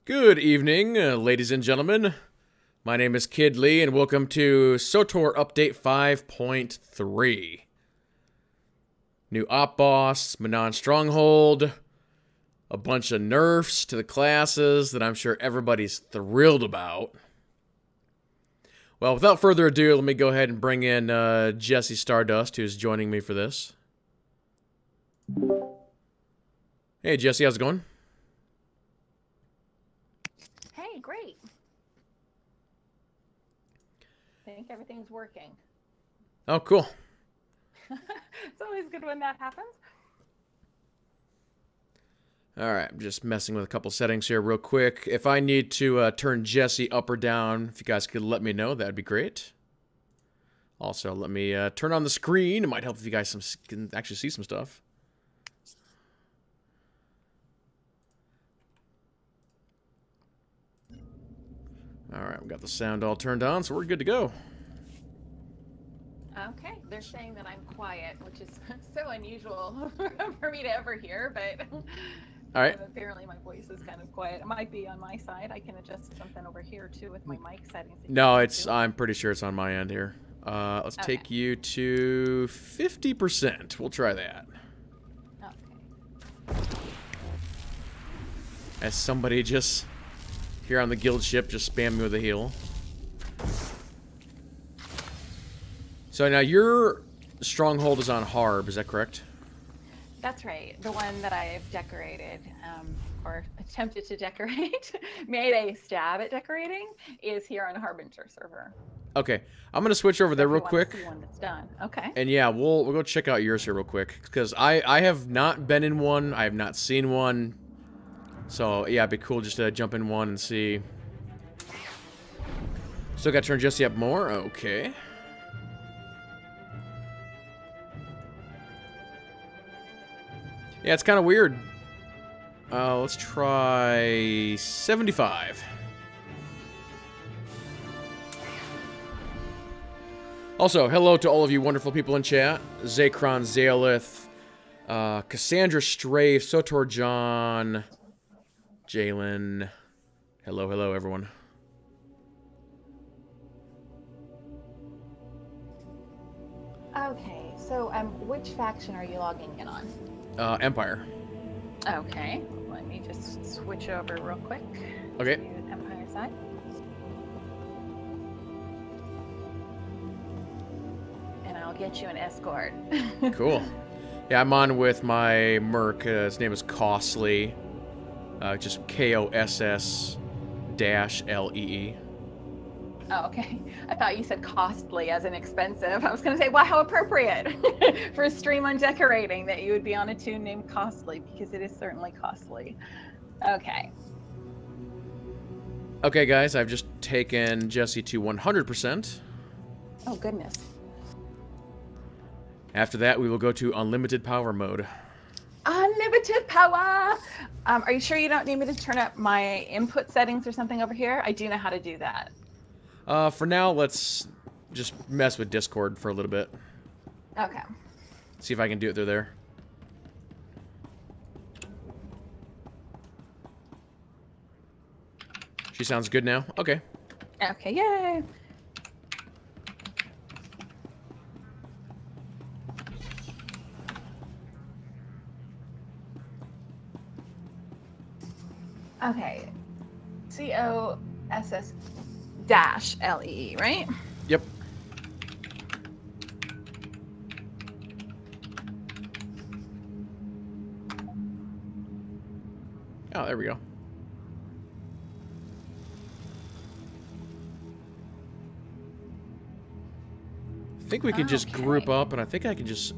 Good evening, ladies and gentlemen. My name is Kid-Lee, and welcome to SWTOR Update 5.3. New op boss, Manaan Stronghold, a bunch of nerfs to the classes that I'm sure everybody's thrilled about. Well, without further ado, let me go ahead and bring in Jessie Stardust, who's joining me for this. Hey, Jessie, how's it going? Hey, great. I think everything's working. Oh, cool. It's always good when that happens. Alright, I'm just messing with a couple settings here real quick. If I need to turn Jessie up or down, if you guys could let me know, that'd be great. Also, let me turn on the screen. It might help if you guys can actually see some stuff. Alright, we got the sound all turned on, so we're good to go. Okay, they're saying that I'm quiet, which is so unusual for me to ever hear, but Alright. Apparently my voice is kind of quiet. It might be on my side. I can adjust something over here too with my mic settings. No, I'm pretty sure it's on my end here. Let's take you to 50%. We'll try that. Okay. As somebody just here on the guild ship just spam me with a heal. So now your stronghold is on Harb, is that correct? That's right. The one that I've decorated, or attempted to decorate, made a stab at decorating, is here on Harbinger server. Okay, I'm gonna switch over there real quick. See one that's done. Okay. And yeah, we'll go check out yours here real quick, because I have not been in one. I have not seen one. So yeah, it'd be cool just to jump in one and see. Still got to turn Jessie up more. Okay. Yeah, it's kind of weird. Let's try 75. Also, hello to all of you wonderful people in chat. Zakron, Zaelith, Cassandra Strafe, SWTOR John, Jalen. Hello, everyone. Okay, so which faction are you logging in on? Empire. Okay, let me just switch over real quick. Okay. To Empire side. And I'll get you an escort. Cool. Yeah, I'm on with my merc. His name is Costly. Just KOSS-LEE. Oh, okay. I thought you said costly as in expensive. I was going to say, wow, how appropriate for a stream on decorating that you would be on a tune named Costly, because it is certainly costly. Okay. Okay, guys, I've just taken Jessie to 100%. Oh, goodness. After that, we will go to unlimited power mode. Unlimited power! Are you sure you don't need me to turn up my input settings or something over here? I do know how to do that. For now, let's just mess with Discord for a little bit. Okay. See if I can do it through there. She sounds good now? Okay. Okay, yay! Okay. COSS-LEE, right? Yep. Oh, there we go. I think we can just group up, and I think I can just...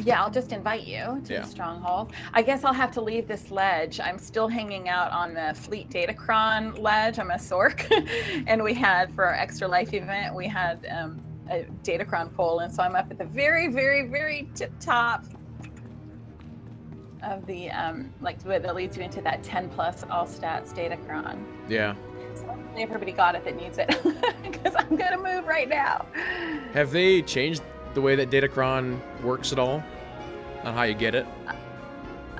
Yeah, I'll just invite you to the Stronghold. I guess I'll have to leave this ledge. I'm still hanging out on the Fleet Datacron ledge. I'm a Sork. And we had, for our Extra Life event, we had a Datacron pole. And so I'm up at the very, very, very tip top of the, that leads you into that 10 plus all stats Datacron. Yeah. So hopefully everybody got it that needs it, because I'm going to move right now. Have they changed the way that Datacron works at all? On how you get it?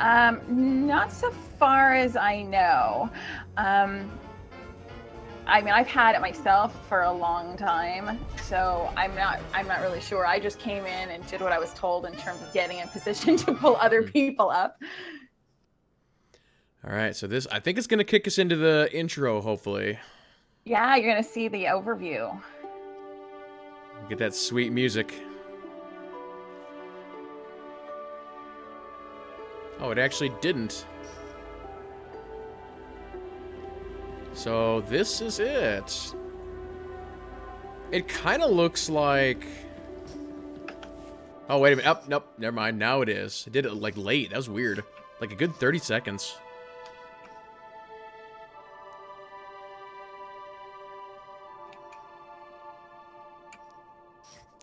Not so far as I know. I mean, I've had it myself for a long time, so I'm not really sure. I just came in and did what I was told in terms of getting in position to pull other people up. All right, so this, I think it's going to kick us into the intro, hopefully. Yeah, you're going to see the overview. Get that sweet music. Oh, it actually didn't. So this is it. It kind of looks like... Oh, wait a minute. Oh, nope, never mind. Now it is. It did it, like, late. That was weird. Like, a good 30 seconds.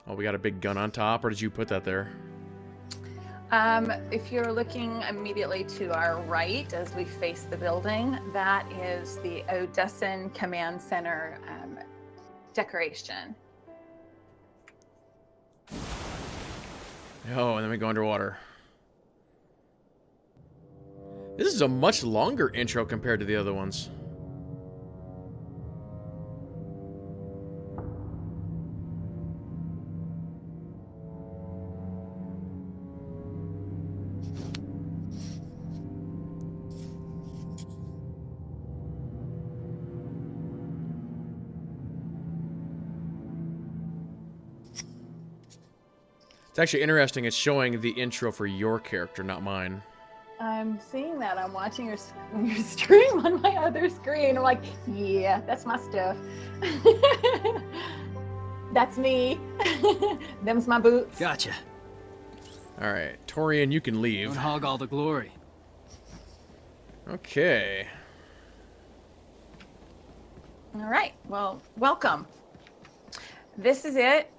Oh, we got a big gun on top, or did you put that there? If you're looking immediately to our right as we face the building, that is the Odessan Command Center decoration. Oh, and then we go underwater. This is a much longer intro compared to the other ones. It's actually interesting. It's showing the intro for your character, not mine. I'm seeing that. I'm watching your stream on my other screen. I'm like, yeah, that's my stuff. That's me. Them's my boots. Gotcha. All right, Torian, you can leave. Don't hog all the glory. Okay. All right. Well, welcome. This is it.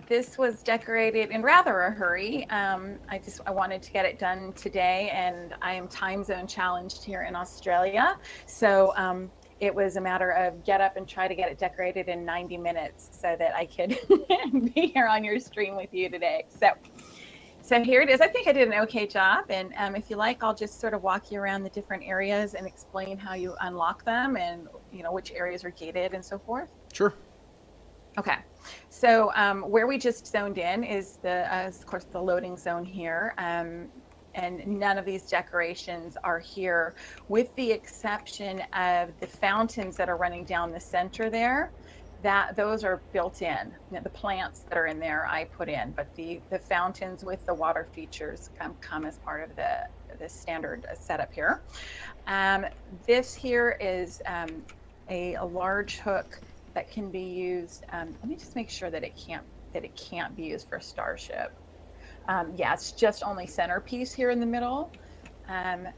This was decorated in rather a hurry. I wanted to get it done today, and I am time zone challenged here in Australia. So it was a matter of get up and try to get it decorated in 90 minutes so that I could be here on your stream with you today. So here it is. I think I did an okay job. And if you like, I'll just sort of walk you around the different areas and explain how you unlock them and, you know, which areas are gated and so forth. Sure. Okay, so where we just zoned in is of course, the loading zone here, and none of these decorations are here, with the exception of the fountains that are running down the center there. Those are built in. You know, the plants that are in there I put in, but the fountains with the water features come as part of the standard setup here. This here is a large hook that can be used. Let me just make sure that it can't be used for a starship. Yeah, it's just only centerpiece here in the middle, and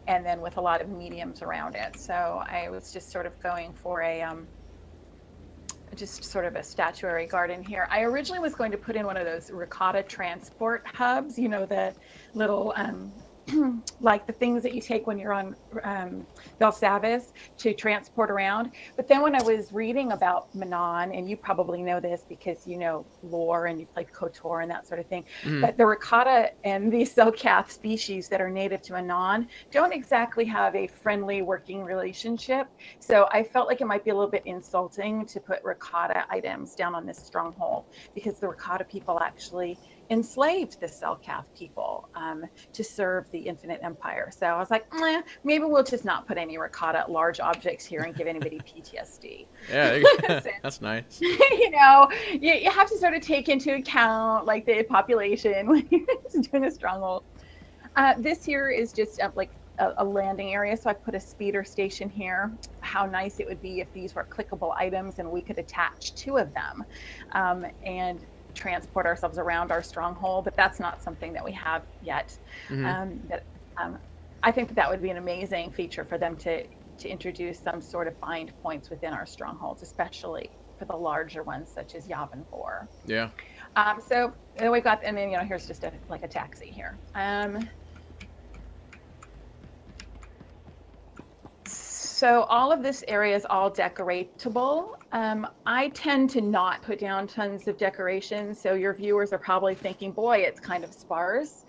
then with a lot of mediums around it. So I was just sort of going for just sort of a statuary garden here. I originally was going to put in one of those ricotta transport hubs, you know, the little like the things that you take when you're on Belsavis to transport around. But then when I was reading about Manaan, and you probably know this because you know lore and you played KOTOR and that sort of thing, but the ricotta and the Selkath species that are native to Manaan don't exactly have a friendly working relationship. So I felt like it might be a little bit insulting to put ricotta items down on this stronghold, because the ricotta people actually enslaved the Selkath people to serve the Infinite Empire. So I was like, maybe we'll just not put any ricotta large objects here and give anybody PTSD. Yeah, that's nice. You know, you have to sort of take into account like the population when you're doing a stronghold. This here is just like a landing area. So I put a speeder station here. How nice it would be if these were clickable items and we could attach 2 of them and transport ourselves around our stronghold, but that's not something that we have yet. I think that would be an amazing feature for them to introduce some sort of bind points within our strongholds, especially for the larger ones such as Yavin 4. Yeah. So we've got, and then, you know, here's just like a taxi here. So all of this area is all decoratable. I tend to not put down tons of decorations, so your viewers are probably thinking, boy, it's kind of sparse.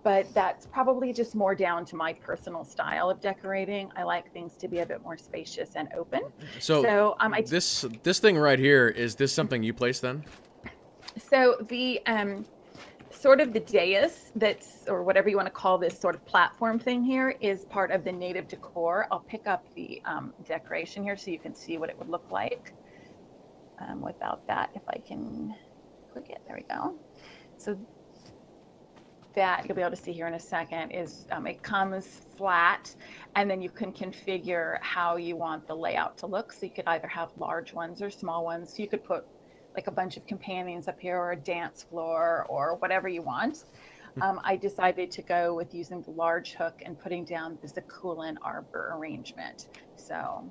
but that's probably just more down to my personal style of decorating. I like things to be a bit more spacious and open. So this thing right here, is this something you placed then? So the sort of the dais that's, or whatever you want to call this sort of platform thing here, is part of the native decor. I'll pick up the decoration here so you can see what it would look like without that. If I can click it, there we go. So that you'll be able to see here in a second is it comes flat, and then you can configure how you want the layout to look. So you could either have large ones or small ones. So you could put like a bunch of companions up here, or a dance floor, or whatever you want. I decided to go with using the large hook and putting down the Zakulan arbor arrangement. So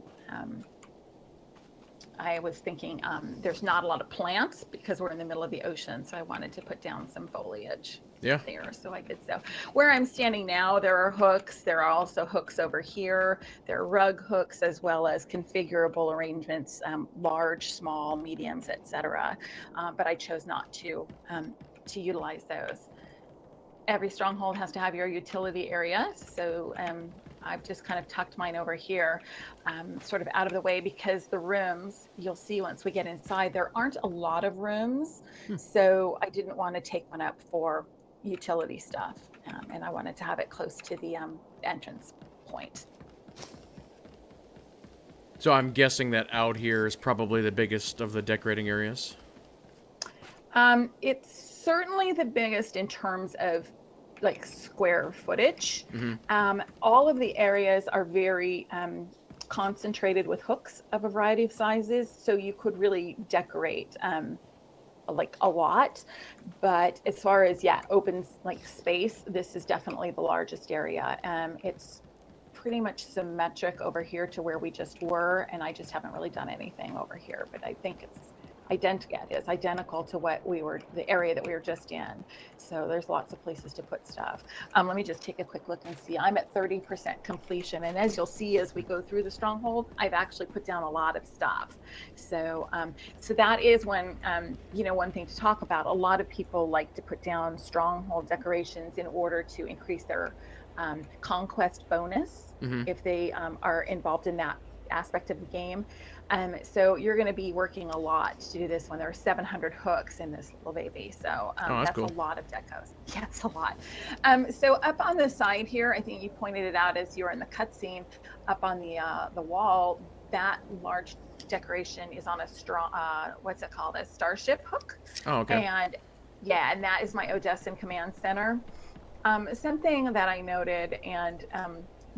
I was thinking there's not a lot of plants because we're in the middle of the ocean, so I wanted to put down some foliage there, so I did so. Where I'm standing now, there are hooks. There are also hooks over here. There are rug hooks, as well as configurable arrangements, large, small, mediums, etc. But I chose not to utilize those. Every stronghold has to have your utility area, so I've just kind of tucked mine over here, sort of out of the way, because the rooms, you'll see once we get inside, there aren't a lot of rooms. So I didn't want to take one up for utility stuff, and I wanted to have it close to the entrance point. So I'm guessing that out here is probably the biggest of the decorating areas? It's certainly the biggest in terms of like square footage. All of the areas are very concentrated with hooks of a variety of sizes, so you could really decorate like a lot. But as far as open like space, this is definitely the largest area. It's pretty much symmetric over here to where we just were, and I just haven't really done anything over here, but I think it's identical to what the area that we were just in. So there's lots of places to put stuff. Let me just take a quick look and see. I'm at 30% completion, and as you'll see as we go through the stronghold, I've actually put down a lot of stuff. So so that is one one thing to talk about. A lot of people like to put down stronghold decorations in order to increase their conquest bonus if they are involved in that aspect of the game. So you're going to be working a lot to do this one. There are 700 hooks in this little baby, so that's cool. A lot of decos. Yeah, it's a lot. So up on the side here, I think you pointed it out as you were in the cutscene, up on the wall, that large decoration is on a strong what's it called, a starship hook. Oh, okay. And that is my Odessan command center. Something that I noted, and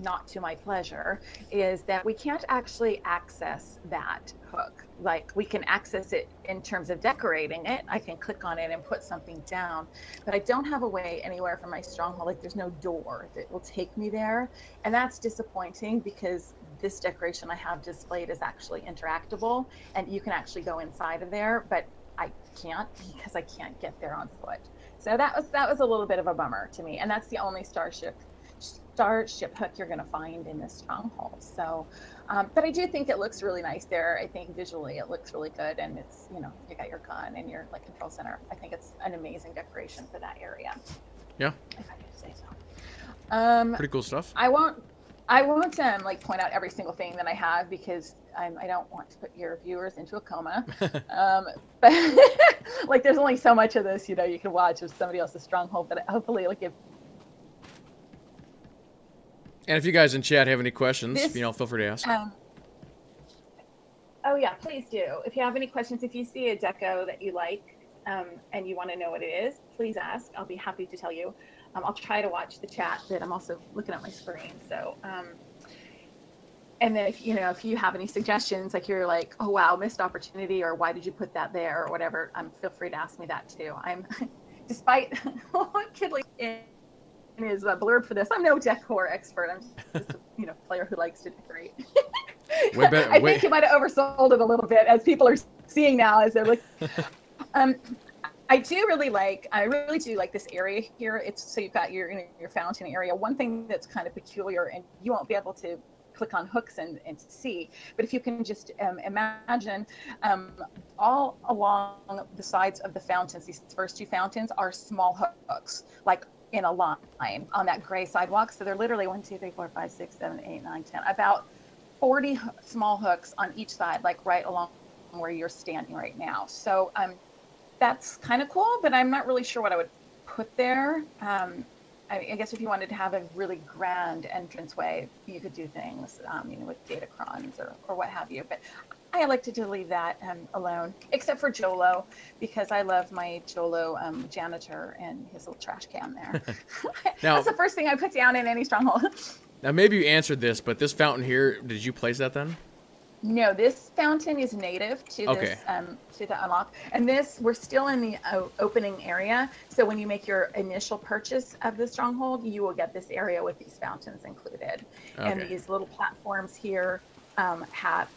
not to my pleasure, is that we can't actually access that hook. Like, we can access it in terms of decorating it. I can click on it and put something down, but I don't have a way anywhere from my stronghold. Like, there's no door that will take me there, and that's disappointing, because this decoration I have displayed is actually interactable, and you can actually go inside of there, but I can't, because I can't get there on foot. So that was a little bit of a bummer to me, and that's the only starship hook you're going to find in this stronghold. So but I do think it looks really nice there. I think visually it looks really good, and it's, you got your gun and your like control center. I think it's an amazing decoration for that area, if I could say so. Pretty cool stuff. I won't like point out every single thing that I have, because I don't want to put your viewers into a coma. But like, there's only so much of this you can watch of somebody else's stronghold, but hopefully it'll give. And if you guys in chat have any questions, feel free to ask. Oh yeah, please do. If you have any questions, if you see a deco that you like and you want to know what it is, please ask. I'll be happy to tell you. I'll try to watch the chat, but I'm also looking at my screen. So, and then if you have any suggestions, like you're like, oh wow, missed opportunity, or why did you put that there, or whatever, feel free to ask me that too. I'm, despite Kid-Lee in his blurb for this, I'm no decor expert. I'm just a player who likes to decorate. I think you might have oversold it a little bit, as people are seeing now as they're looking. I really do like this area here. So you've got your fountain area. One thing that's kind of peculiar, and you won't be able to click on hooks and see. But if you can just imagine all along the sides of the fountains, these first two fountains are small hooks, like in a line on that gray sidewalk. So they're literally 1, 2, 3, 4, 5, 6, 7, 8, 9, 10, about 40 small hooks on each side, like right along where you're standing right now. So that's kind of cool, but I'm not really sure what I would put there. I guess if you wanted to have a really grand entranceway, you could do things, you know, with datacrons or what have you. But I elected to leave that alone, except for Jolo, because I love my Jolo janitor and his little trash can there. Now, that's the first thing I put down in any stronghold. Now, maybe you answered this, but this fountain here, did you place that then? No, this fountain is native to this to the unlock, and this we're still in the opening area. So when you make your initial purchase of the stronghold, you will get this area with these fountains included, and these little platforms here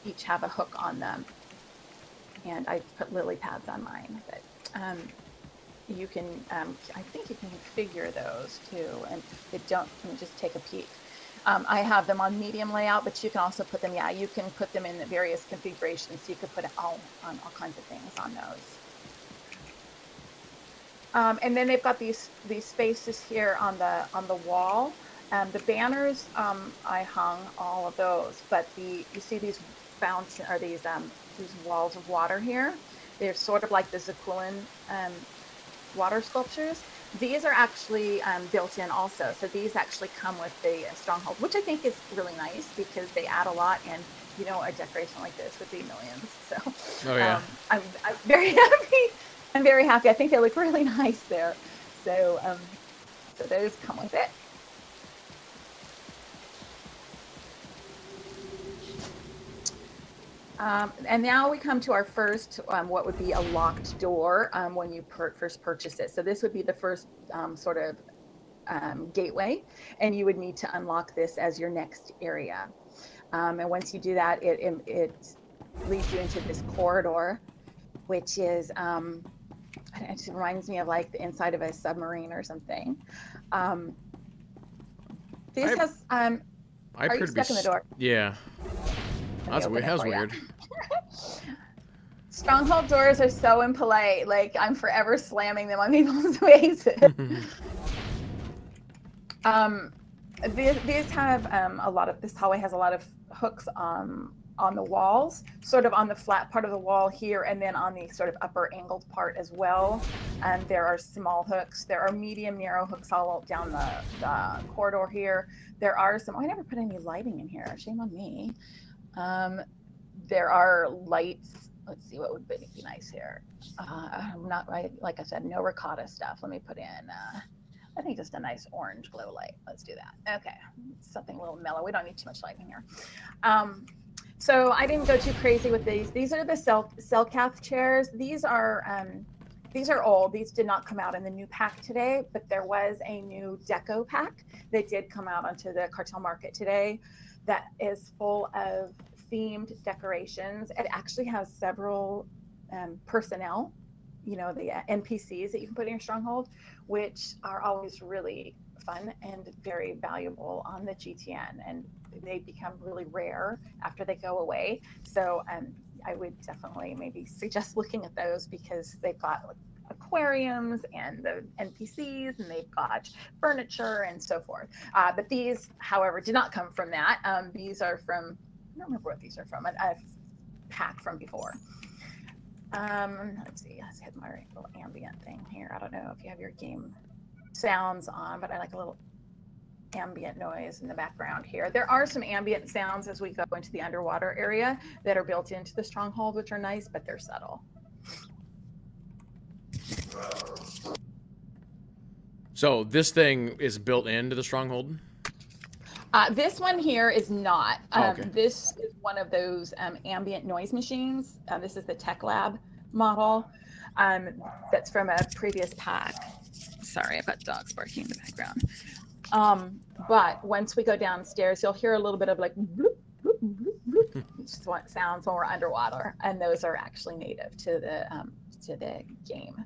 each have a hook on them. And I put lily pads on mine, but you can I think you can configure those too, and they don't. Let me just take a peek. I have them on medium layout, but you can also put them, you can put them in the various configurations. So you could put it all kinds of things on those. And then they've got these spaces here on the wall. The banners, I hung all of those, but you see these fountains or these walls of water here. They're sort of like the Zakulan water sculptures. These are actually built in also. So these actually come with the stronghold, which I think is really nice because they add a lot. And, you know, a decoration like this would be millions. So I'm very happy. I'm very happy. I think they look really nice there. So, so those come with it. And now we come to our first, what would be a locked door when you first purchase it. So this would be the first sort of gateway, and you would need to unlock this as your next area. And once you do that, it leads you into this corridor, which is, it just reminds me of like the inside of a submarine or something. This has, are you stuck in the door? Yeah. That's weird. That's weird. Stronghold doors are so impolite. Like, I'm forever slamming them on people's faces. These have a lot of, this hallway has a lot of hooks on the walls, sort of on the flat part of the wall here, and then on the sort of upper angled part as well. And there are small hooks. There are medium narrow hooks all down the corridor here. There are some, I never put any lighting in here. Shame on me. There are lights. Let's see what would be nice here. Not like I said, no ricotta stuff. Let me put in, I think just a nice orange glow light. Let's do that. Okay, something a little mellow. We don't need too much lighting here. So I didn't go too crazy with these. These are the Selcath chairs. These are old. These did not come out in the new pack today, but there was a new deco pack that did come out onto the cartel market today that is full of themed decorations. It actually has several personnel, you know, the NPCs that you can put in your stronghold, which are always really fun and very valuable on the GTN, and they become really rare after they go away. So I would definitely maybe suggest looking at those because they've got like aquariums and the NPCs, and they've got furniture and so forth. But these, however, did not come from that. These are from, I don't remember what these are from, a pack from before. Let's see, let's hit my little ambient thing here. I don't know if you have your game sounds on, but I like a little ambient noise in the background here. There are some ambient sounds as we go into the underwater area that are built into the stronghold, which are nice, but they're subtle. So this thing is built into the stronghold? This one here is not. Okay. This is one of those ambient noise machines. This is the Tech Lab model. That's from a previous pack. Sorry, I've got dogs barking in the background. But once we go downstairs, you'll hear a little bit of like bloop, bloop, bloop, bloop. It's what sounds when we're underwater, and those are actually native to the game.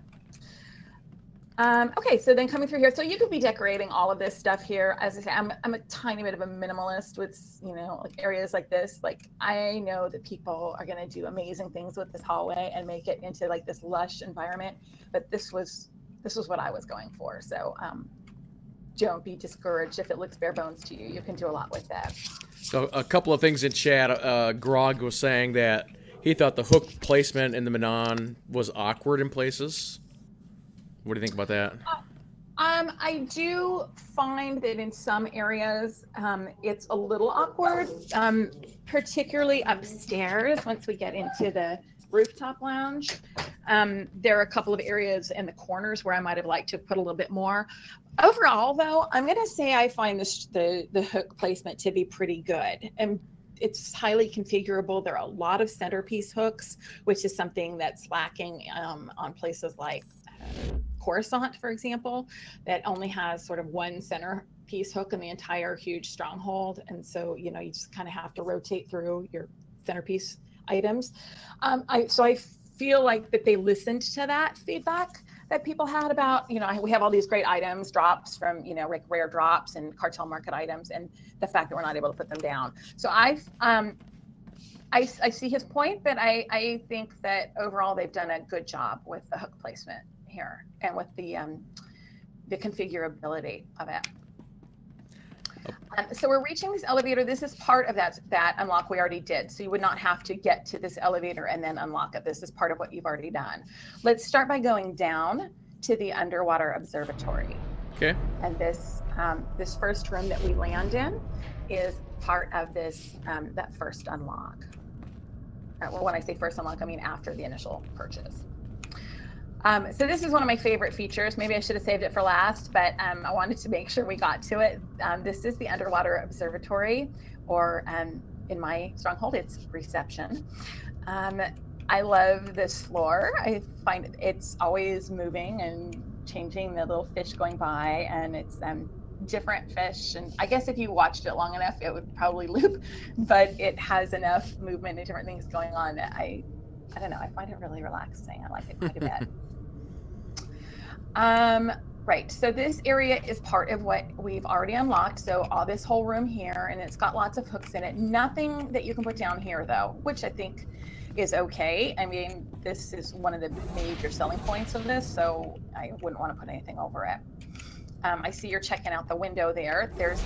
Okay, so then coming through here, so you could be decorating all of this stuff here. As I say, I'm a tiny bit of a minimalist with, you know, like areas like this. Like I know that people are going to do amazing things with this hallway and make it into like this lush environment. But this was what I was going for. So don't be discouraged if it looks bare bones to you. You can do a lot with that. So a couple of things in chat. Grog was saying that he thought the hook placement in the Manaan was awkward in places. What do you think about that? I do find that in some areas it's a little awkward, particularly upstairs once we get into the rooftop lounge. There are a couple of areas in the corners where I might have liked to put a little bit more. Overall, though, I'm going to say I find the hook placement to be pretty good. And it's highly configurable. There are a lot of centerpiece hooks, which is something that's lacking on places like Coruscant, for example, that only has sort of one centerpiece hook in the entire huge stronghold. And so, you know, you just kind of have to rotate through your centerpiece items. So I feel like that they listened to that feedback that people had about, you know, we have all these great items, drops from, you know, like rare drops and cartel market items, and the fact that we're not able to put them down. So I see his point, but I think that overall they've done a good job with the hook placement here and with the configurability of it. So we're reaching this elevator. This is part of that unlock we already did. So you would not have to get to this elevator and then unlock it. This is part of what you've already done. Let's start by going down to the Underwater Observatory. Okay. And this first room that we land in is part of this that first unlock. Well, when I say first unlock, I mean after the initial purchase. So this is one of my favorite features. Maybe I should have saved it for last, but I wanted to make sure we got to it. This is the Underwater Observatory, or in my stronghold, it's reception. I love this floor. I find it's always moving and changing, the little fish going by, and it's different fish. And I guess if you watched it long enough, it would probably loop, but it has enough movement and different things going on that I don't know, I find it really relaxing. I like it quite a bit. Right, so this area is part of what we've already unlocked. So all this whole room here, and it's got lots of hooks in it. Nothing that you can put down here though, which I think is okay. I mean, this is one of the major selling points of this, so I wouldn't want to put anything over it. I see you're checking out the window there. There's,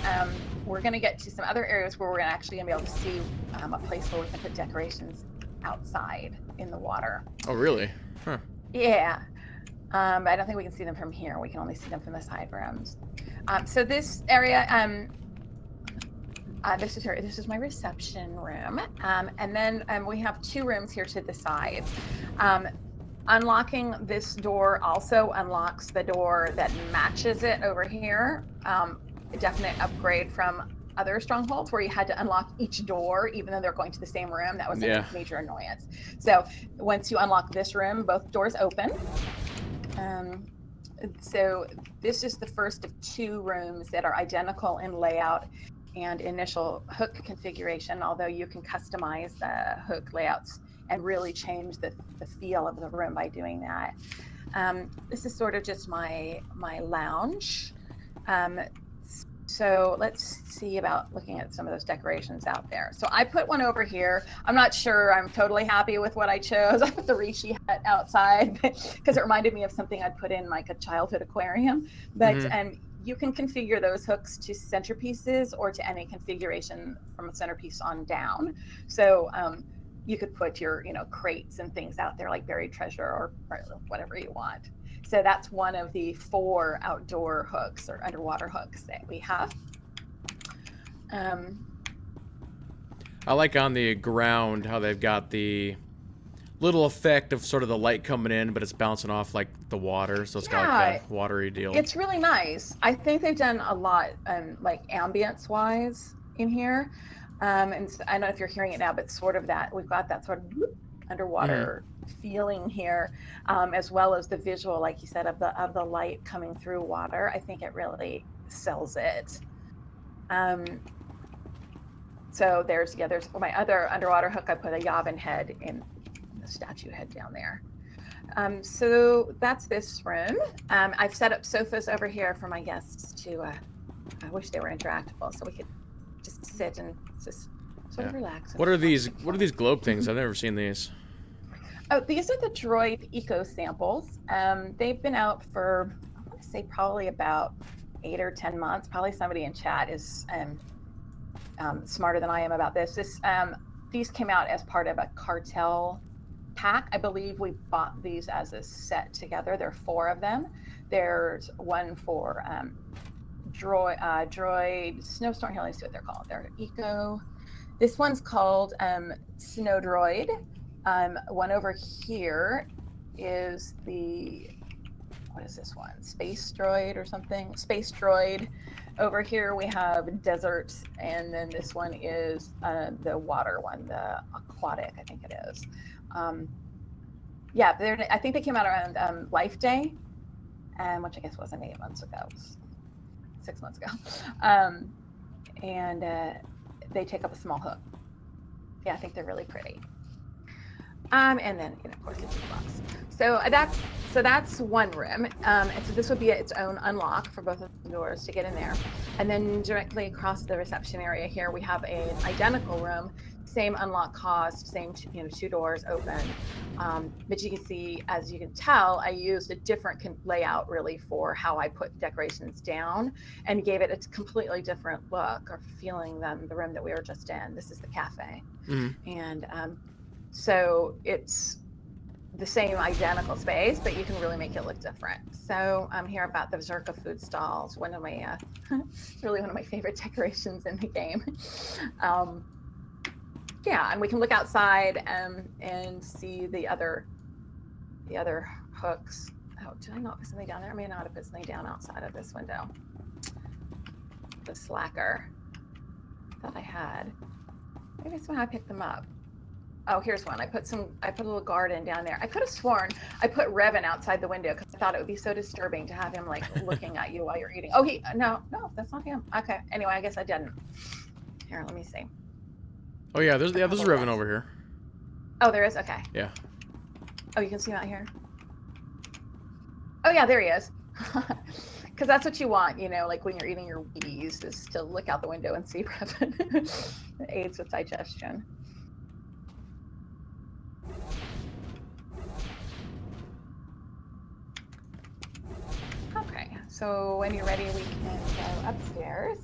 we're gonna get to some other areas where we're actually gonna be able to see a place where we can put decorations outside in the water. Oh, really? Huh. Yeah. I don't think we can see them from here. We can only see them from the side rooms. So this area, this is my reception room. And then we have two rooms here to the side. Unlocking this door also unlocks the door that matches it over here. A definite upgrade from other strongholds where you had to unlock each door even though they're going to the same room. That was a major annoyance. So once you unlock this room, both doors open. So this is the first of two rooms that are identical in layout and initial hook configuration, although you can customize the hook layouts and really change the feel of the room by doing that. This is sort of just my lounge. So let's see about looking at some of those decorations out there. So I put one over here. I'm not sure I'm totally happy with what I chose. I put the Rishi hut outside because it reminded me of something I'd put in like a childhood aquarium. But you can configure those hooks to centerpieces or to any configuration from a centerpiece on down. So you could put your, you know, crates and things out there like buried treasure or whatever you want. So that's one of the 4 outdoor hooks or underwater hooks that we have. I like on the ground how they've got the little effect of sort of the light coming in, but it's bouncing off like the water, so it's got like the watery deal. It's really nice. I think they've done a lot, like ambience-wise in here. And I don't know if you're hearing it now, but sort of that we've got that sort of underwater feeling here, as well as the visual, like you said, of the light coming through water. I think it really sells it. So there's my other underwater hook. I put a Yavin head in the statue head down there. So that's this room. I've set up sofas over here for my guests to, I wish they were interactable so we could just sit and just sort of relax. What are these globe things? I've never seen these. Oh, these are the Droid Eco Samples. They've been out for, I want to say probably about 8 or 10 months. Probably somebody in chat is smarter than I am about this. These came out as part of a cartel pack. I believe we bought these as a set together. There are 4 of them. There's one for Droid Snowstorm. Here, let me see what they're called. They're Eco. This one's called Snow Droid. One over here is what is this one? Space Droid or something? Space Droid. Over here we have Desert, and then this one is the water one, the Aquatic, I think it is. Yeah, I think they came out around Life Day, which I guess wasn't 8 months ago, 6 months ago. And they take up a small hook. Yeah, I think they're really pretty. And then, of course, it's a box. So that's one room. And so this would be its own unlock for both of the doors to get in there. And then directly across the reception area here, we have an identical room, same unlock cost, same 2 doors open. But you can see, as you can tell, I used a different layout really for how I put decorations down and gave it a completely different look or feeling than the room that we were just in. This is the cafe. Mm-hmm. And so it's the same identical space, but you can really make it look different. So I'm here about the Zerka food stalls, one of my, really one of my favorite decorations in the game. Yeah, and we can look outside and see the other hooks. Oh, did I not put something down there? I may not have put something down outside of this window. The slacker that I had. Maybe it's when I picked them up. Oh, here's one. I put a little garden down there. I could have sworn I put Revan outside the window because I thought it would be so disturbing to have him like looking at you while you're eating. Oh, no, that's not him. Okay. Anyway, I guess I didn't. Here, let me see. Oh yeah, there's Revan over here. Oh, there is? Okay. Yeah. Oh, you can see him out here? Oh yeah, there he is. Because that's what you want, like when you're eating your Wheaties, is to look out the window and see Revan. It aids with digestion. Okay, so when you're ready, we can go upstairs.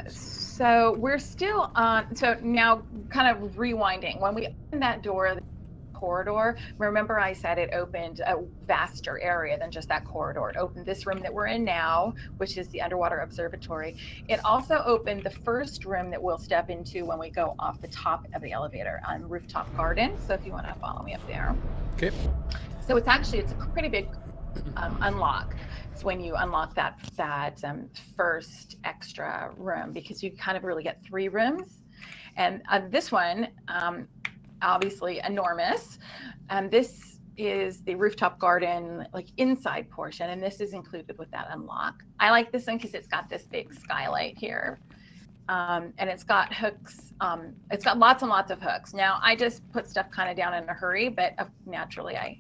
So we're still on, so now kind of rewinding. When we opened that door, the corridor, remember I said it opened a vaster area than just that corridor. It opened this room that we're in now, which is the Underwater Observatory. It also opened the first room that we'll step into when we go off the top of the elevator on Rooftop Garden. So if you want to follow me up there. Okay. So it's a pretty big unlock. It's when you unlock that first extra room, because you kind of really get 3 rooms. And this one, obviously enormous. This is the rooftop garden, like inside portion, and this is included with that unlock. I like this one because it's got this big skylight here. And it's got hooks. It's got lots and lots of hooks. Now, I just put stuff kind of down in a hurry, but naturally I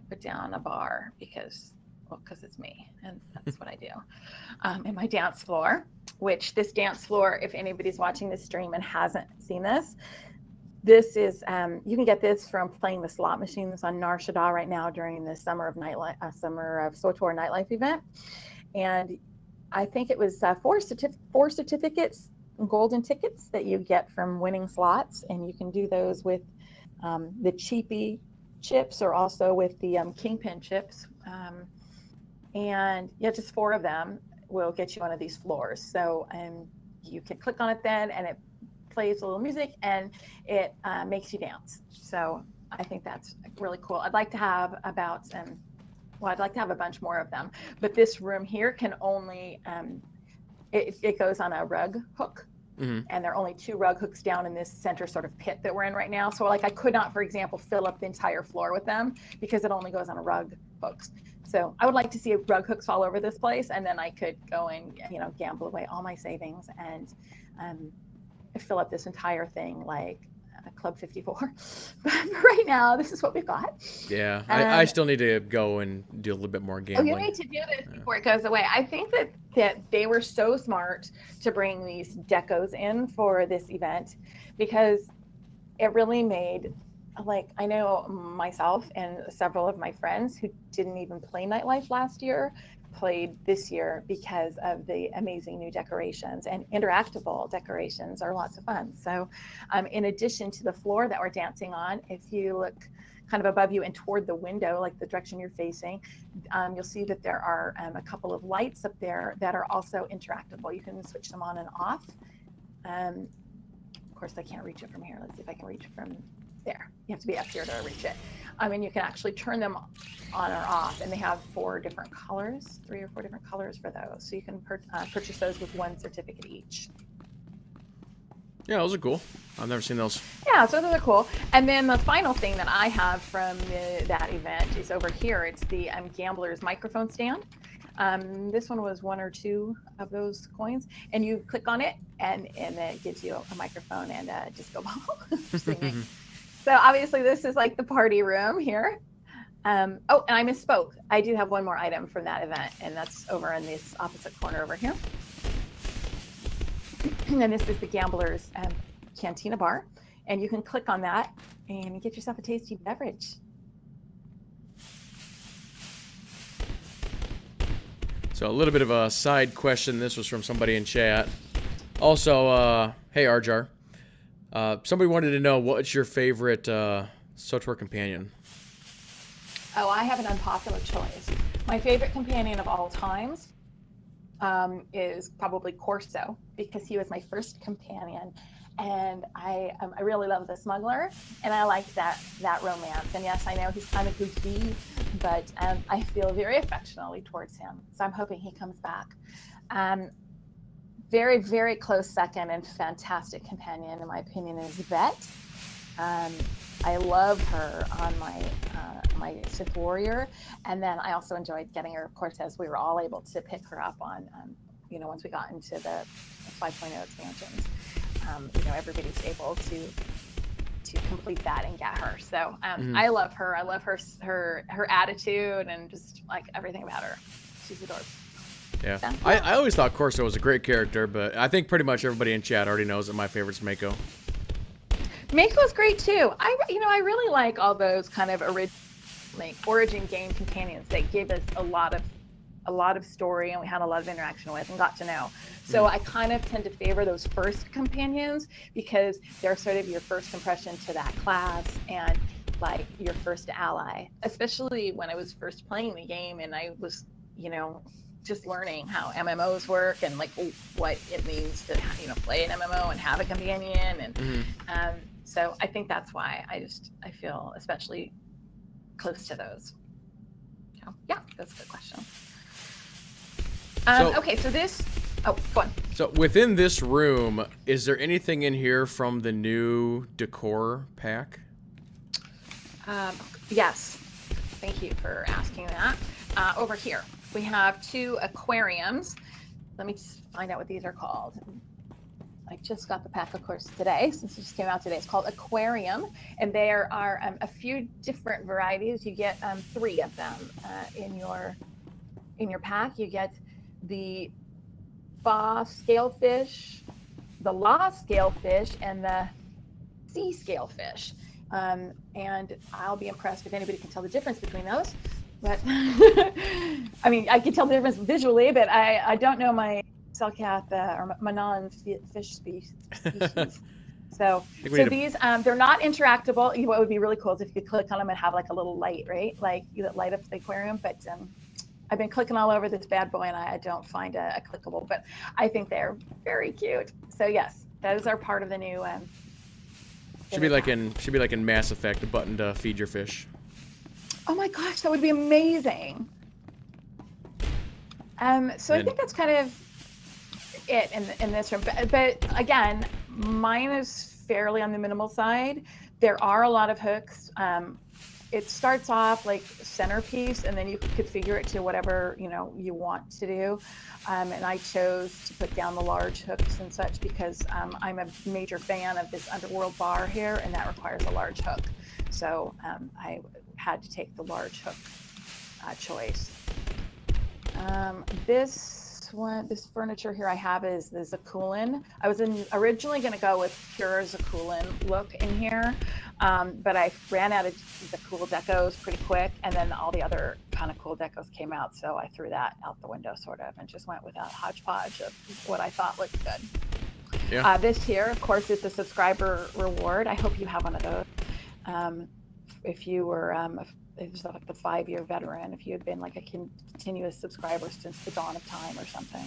put down a bar because it's me, and that's what I do. And my dance floor, which this dance floor, if anybody's watching this stream and hasn't seen this is, you can get this from playing the slot machines on Nar Shaddaa right now during the Summer of SWTOR Nightlife event. And I think it was 4 certificates, golden tickets that you get from winning slots, and you can do those with the cheapy chips or also with the kingpin chips. And yeah, just 4 of them will get you one of these floors. So you can click on it then, and it plays a little music, and it makes you dance. So I think that's really cool. I'd like to have about, I'd like to have a bunch more of them. But this room here can only, it goes on a rug hook. Mm-hmm. And there are only 2 rug hooks down in this center sort of pit that we're in right now. So like I could not, for example, fill up the entire floor with them because it only goes on a rug hooks. So I would like to see rug hooks all over this place, and then I could go and gamble away all my savings and fill up this entire thing like Club 54. But right now, this is what we've got. Yeah, I still need to go and do a little bit more gambling. Oh, you need to do this before it goes away. I think that they were so smart to bring these decos in for this event, because it really made, like, I know myself and several of my friends who didn't even play Nightlife last year played this year because of the amazing new decorations, and interactable decorations are lots of fun. So in addition to the floor that we're dancing on, if you look kind of above you and toward the window, like the direction you're facing, you'll see that there are a couple of lights up there that are also interactable. You can switch them on and off. Of course, I can't reach it from here. Let's see if I can reach it from there. You have to be up here to reach it. And you can actually turn them on or off, and they have 4 different colors, 3 or 4 different colors for those. So you can purchase those with 1 certificate each. Yeah, those are cool. I've never seen those. Yeah, so those are cool. And then the final thing that I have from that event is over here. It's the Gambler's microphone stand. This one was 1 or 2 of those coins, and you click on it, and it gives you a microphone and a disco ball for singing. So obviously this is like the party room here. Oh, and I misspoke. I do have one more item from that event, and that's over in this opposite corner over here. And this is the Gambler's Cantina bar, and you can click on that and get yourself a tasty beverage. So a little bit of a side question. This was from somebody in chat. Also, hey Arjar. Somebody wanted to know, what's your favorite SWTOR companion? Oh, I have an unpopular choice. My favorite companion of all times is probably Corso, because he was my first companion, and I really love the smuggler, and I like that romance. And yes, I know he's kind of goofy, but I feel very affectionately towards him. So I'm hoping he comes back. Very, very close second and fantastic companion, in my opinion, is Vet. I love her on my Sith Warrior, and then I also enjoyed getting her, of course, as we were all able to pick her up on, once we got into the 5.0 expansions. Everybody's able to complete that and get her. So I love her. I love her attitude and just like everything about her. She's adorable. Yeah. I always thought Corso was a great character, but I think pretty much everybody in chat already knows that my favorite's Mako. Mako's great too. I really like all those kind of origin game companions that gave us a lot of story, and we had a lot of interaction with and got to know. So I kind of tend to favor those first companions, because they're sort of your first impression to that class and like your first ally, especially when I was first playing the game and I was, just learning how MMOs work and like what it means to play an MMO and have a companion, and so I think that's why I feel especially close to those. So, yeah, that's a good question. Okay, so this. Oh, go on. So within this room, is there anything in here from the new decor pack? Yes. Thank you for asking that. Over here, we have 2 aquariums. Let me just find out what these are called. I just got the pack, of course, today, since it just came out today. It's called Aquarium, and there are a few different varieties. You get 3 of them in your pack. You get the Ba scalefish, the La scalefish, and the Sea scalefish. And I'll be impressed if anybody can tell the difference between those. But I mean, I can tell the difference visually, but I don't know my Selkath or Manaan fish species. So these, they're not interactable. What would be really cool is if you could click on them and have like a little light, right? Like you light up the aquarium. But I've been clicking all over this bad boy, and I don't find a clickable. But I think they're very cute. So yes, those are part of the new. Should be like in Mass Effect, a button to feed your fish. Oh my gosh, that would be amazing. So I think that's kind of it in this room. But again, mine is fairly on the minimal side. There are a lot of hooks. it starts off like centerpiece, and then you can configure it to whatever you want to do. And I chose to put down the large hooks and such because I'm a major fan of this underworld bar here, and that requires a large hook. So I had to take the large hook choice. This furniture here I have is the Zakulan. I was originally going to go with pure Zakulan look in here, but I ran out of the cool decos pretty quick, and then all the other kind of cool decos came out, so I threw that out the window sort of and just went with a hodgepodge of what I thought looked good. Yeah. This here, of course, is the subscriber reward. I hope you have one of those. If you were it was like the 5-year veteran, if you had been like a continuous subscriber since the dawn of time or something,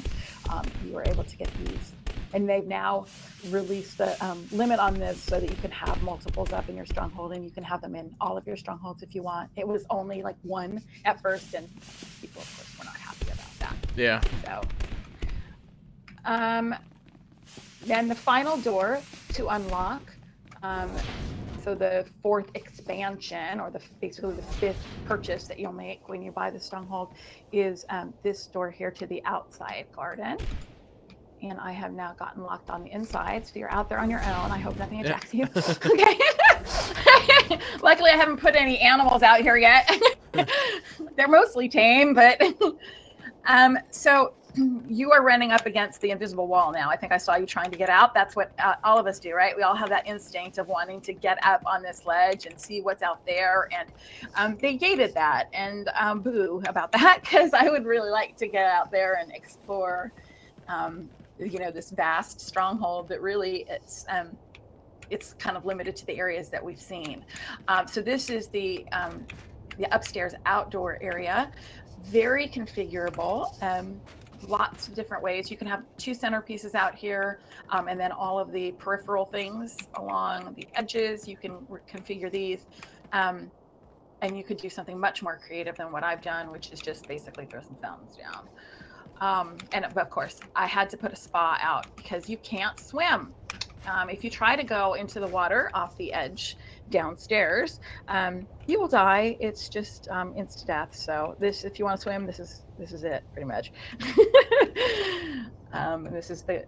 you were able to get these. And they've now released the limit on this so that you can have multiples up in your stronghold, and you can have them in all of your strongholds if you want. It was only like one at first, and people, of course, were not happy about that. Yeah. So, then the final door to unlock, so the 4th expansion, or basically the 5th purchase that you'll make when you buy the stronghold, is this door here to the outside garden. And I have now gotten locked on the inside, so you're out there on your own. I hope nothing attacks you. Okay. Luckily, I haven't put any animals out here yet. They're mostly tame, but so you are running up against the invisible wall now. I think I saw you trying to get out. That's what all of us do, right? We all have that instinct of wanting to get up on this ledge and see what's out there. And they gated that, and boo about that, because I would really like to get out there and explore, this vast stronghold that really it's kind of limited to the areas that we've seen. So this is the upstairs outdoor area, very configurable. Lots of different ways. You can have 2 centerpieces out here, and then all of the peripheral things along the edges. You can configure these, and you could do something much more creative than what I've done, which is just basically throw some fountains down. And of course, I had to put a spa out because you can't swim. If you try to go into the water off the edge downstairs, you will die. It's just instant death. So if you want to swim, this is it pretty much. This is the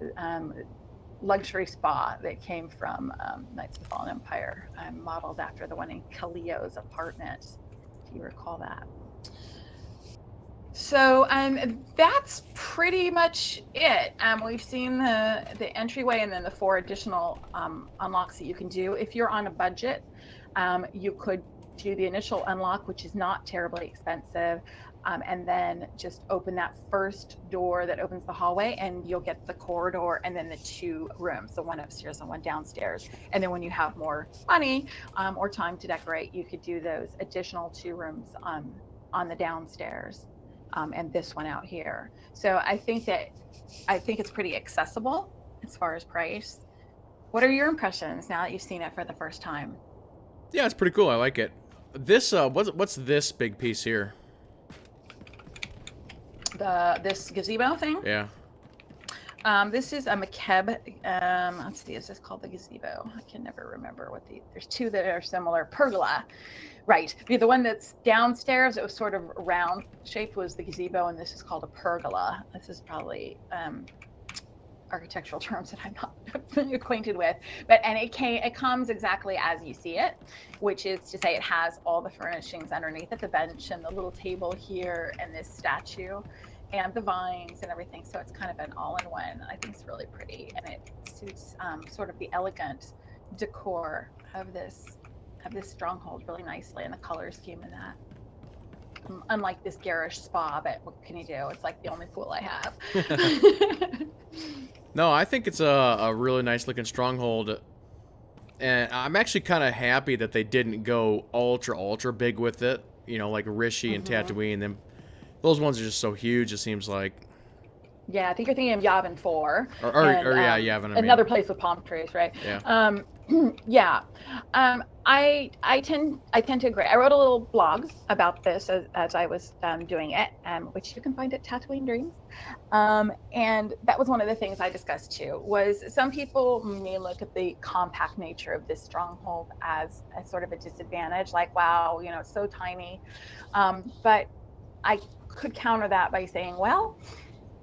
luxury spa that came from Knights of the Fallen Empire. I'm modeled after the one in Kalio's apartment, if you recall that. So that's pretty much it. We've seen the entryway, and then the 4 additional unlocks that you can do. If you're on a budget, you could do the initial unlock, which is not terribly expensive, and then just open that first door that opens the hallway, and you'll get the corridor and then the 2 rooms, the one upstairs and one downstairs. And then when you have more money or time to decorate, you could do those additional 2 rooms on the downstairs. And this one out here. So I think it's pretty accessible as far as price. What are your impressions now that you've seen it for the first time? Yeah, it's pretty cool. I like it. This what's this big piece here? This gazebo thing? Yeah. This is a McKeb. Let's see, is this called the gazebo? I can never remember there's 2 that are similar. Pergola. Right. The one that's downstairs, it was sort of round shaped, was the gazebo, and this is called a pergola. This is probably architectural terms that I'm not acquainted with, and it comes exactly as you see it, which is to say it has all the furnishings underneath it, the bench and the little table here and this statue and the vines and everything. So it's kind of an all-in-one. I think it's really pretty, and it suits sort of the elegant decor of this stronghold really nicely, and the color scheme in that. Unlike this garish spa, but what can you do? It's like the only pool I have. No, I think it's a really nice looking stronghold, and I'm actually kind of happy that they didn't go ultra big with it. Like Rishi and Tatooine. Them, those ones are just so huge. It seems like. Yeah, I think you're thinking of Yavin 4. Or Yavin. Another place with palm trees, right? Yeah. Yeah, I tend to agree. I wrote a little blog about this as I was doing it, which you can find at Tatooine Dreams. And that was one of the things I discussed too. Was some people may look at the compact nature of this stronghold as a sort of a disadvantage, like wow, you know, it's so tiny. But I could counter that by saying, well,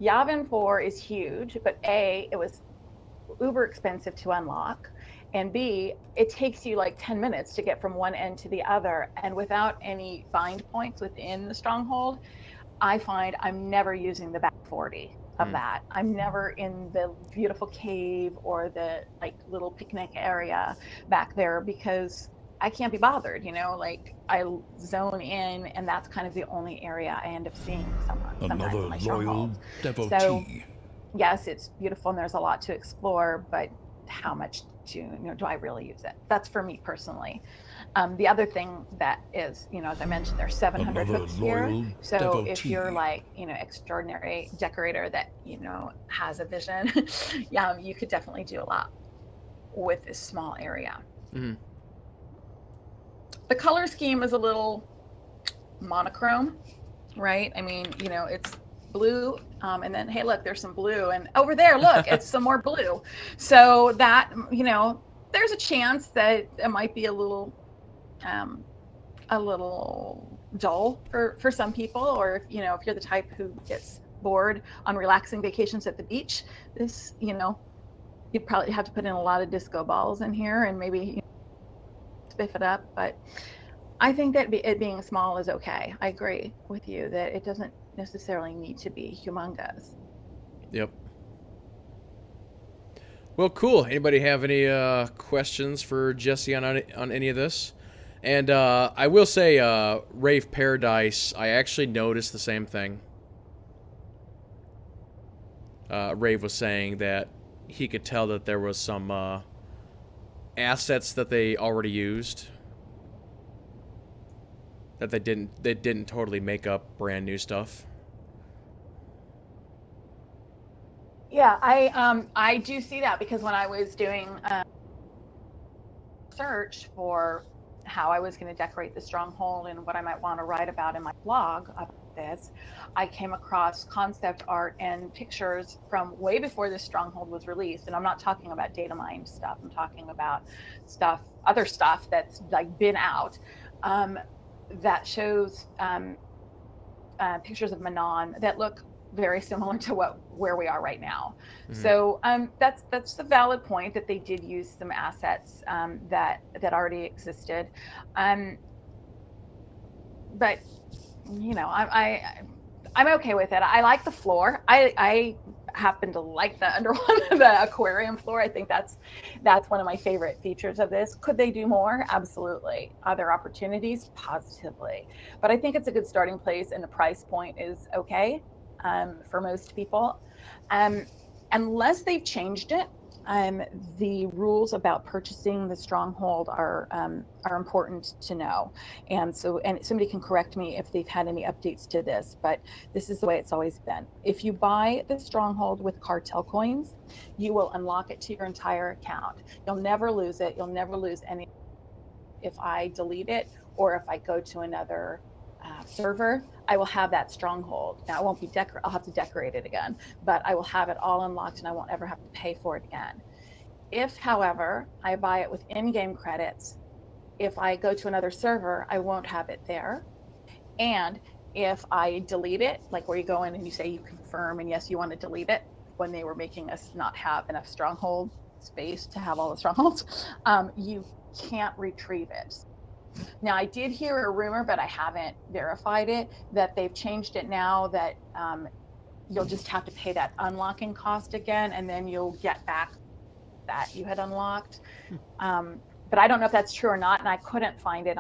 Yavin 4 is huge, but A, it was uber expensive to unlock, and B, it takes you like 10 minutes to get from one end to the other, and without any bind points within the stronghold, I find I'm never using the back 40 of that. I'm never in the beautiful cave or the like little picnic area back there because I can't be bothered, you know, like I zone in and that's kind of the only area I end up seeing sometimes in my strongholds. So yes, it's beautiful and there's a lot to explore, but how much do I really use it? That's for me personally. The other thing that is, you know, as I mentioned, there's 700 hooks here. So if you're like, you know, extraordinary decorator that, you know, has a vision, yeah, you could definitely do a lot with this small area. Mm-hmm. The color scheme is a little monochrome, right? I mean, you know, it's blue, and then hey, look, there's some blue, and over there, look, it's some more blue. So that, you know, there's a chance that it might be a little dull for some people, or if, you know, if you're the type who gets bored on relaxing vacations at the beach, this, you know, you'd probably have to put in a lot of disco balls in here and maybe, you know, spiff it up. But I think that it being small is okay. I agree with you that it doesn't necessarily need to be humongous. Yep. Well, cool. Anybody have any questions for Jessie on any of this? And I will say, Rave Paradise, I actually noticed the same thing. Rave was saying that he could tell that there was some assets that they already used, that they didn't totally make up brand new stuff. Yeah, I do see that, because when I was doing search for how I was going to decorate the stronghold and what I might want to write about in my blog about this, I came across concept art and pictures from way before this stronghold was released. And I'm not talking about data mined stuff. I'm talking about other stuff that's like been out, that shows pictures of Manaan that look very similar to where we are right now. Mm-hmm. So that's the valid point, that they did use some assets that already existed. But you know, I'm okay with it. I like the floor. I happen to like the Underwater the aquarium floor. I think that's one of my favorite features of this. Could they do more? Absolutely. Are there opportunities? Positively. But I think it's a good starting place, and the price point is okay for most people, unless they've changed it. The rules about purchasing the stronghold are important to know, and somebody can correct me if they've had any updates to this, but this is the way it's always been. If you buy the stronghold with cartel coins, you will unlock it to your entire account. You'll never lose it. You'll never lose any. If I delete it, or if I go to another server, I will have that stronghold. Now it won't be I'll have to decorate it again, but I will have it all unlocked and I won't ever have to pay for it again. If, however, I buy it with in-game credits, if I go to another server, I won't have it there. And if I delete it, like where you go in and you say you confirm and yes, you want to delete it, when they were making us not have enough stronghold space to have all the strongholds, you can't retrieve it. Now, I did hear a rumor, but I haven't verified it, that they've changed it now, that you'll just have to pay that unlocking cost again, and then you'll get back that you had unlocked. But I don't know if that's true or not, and I couldn't find it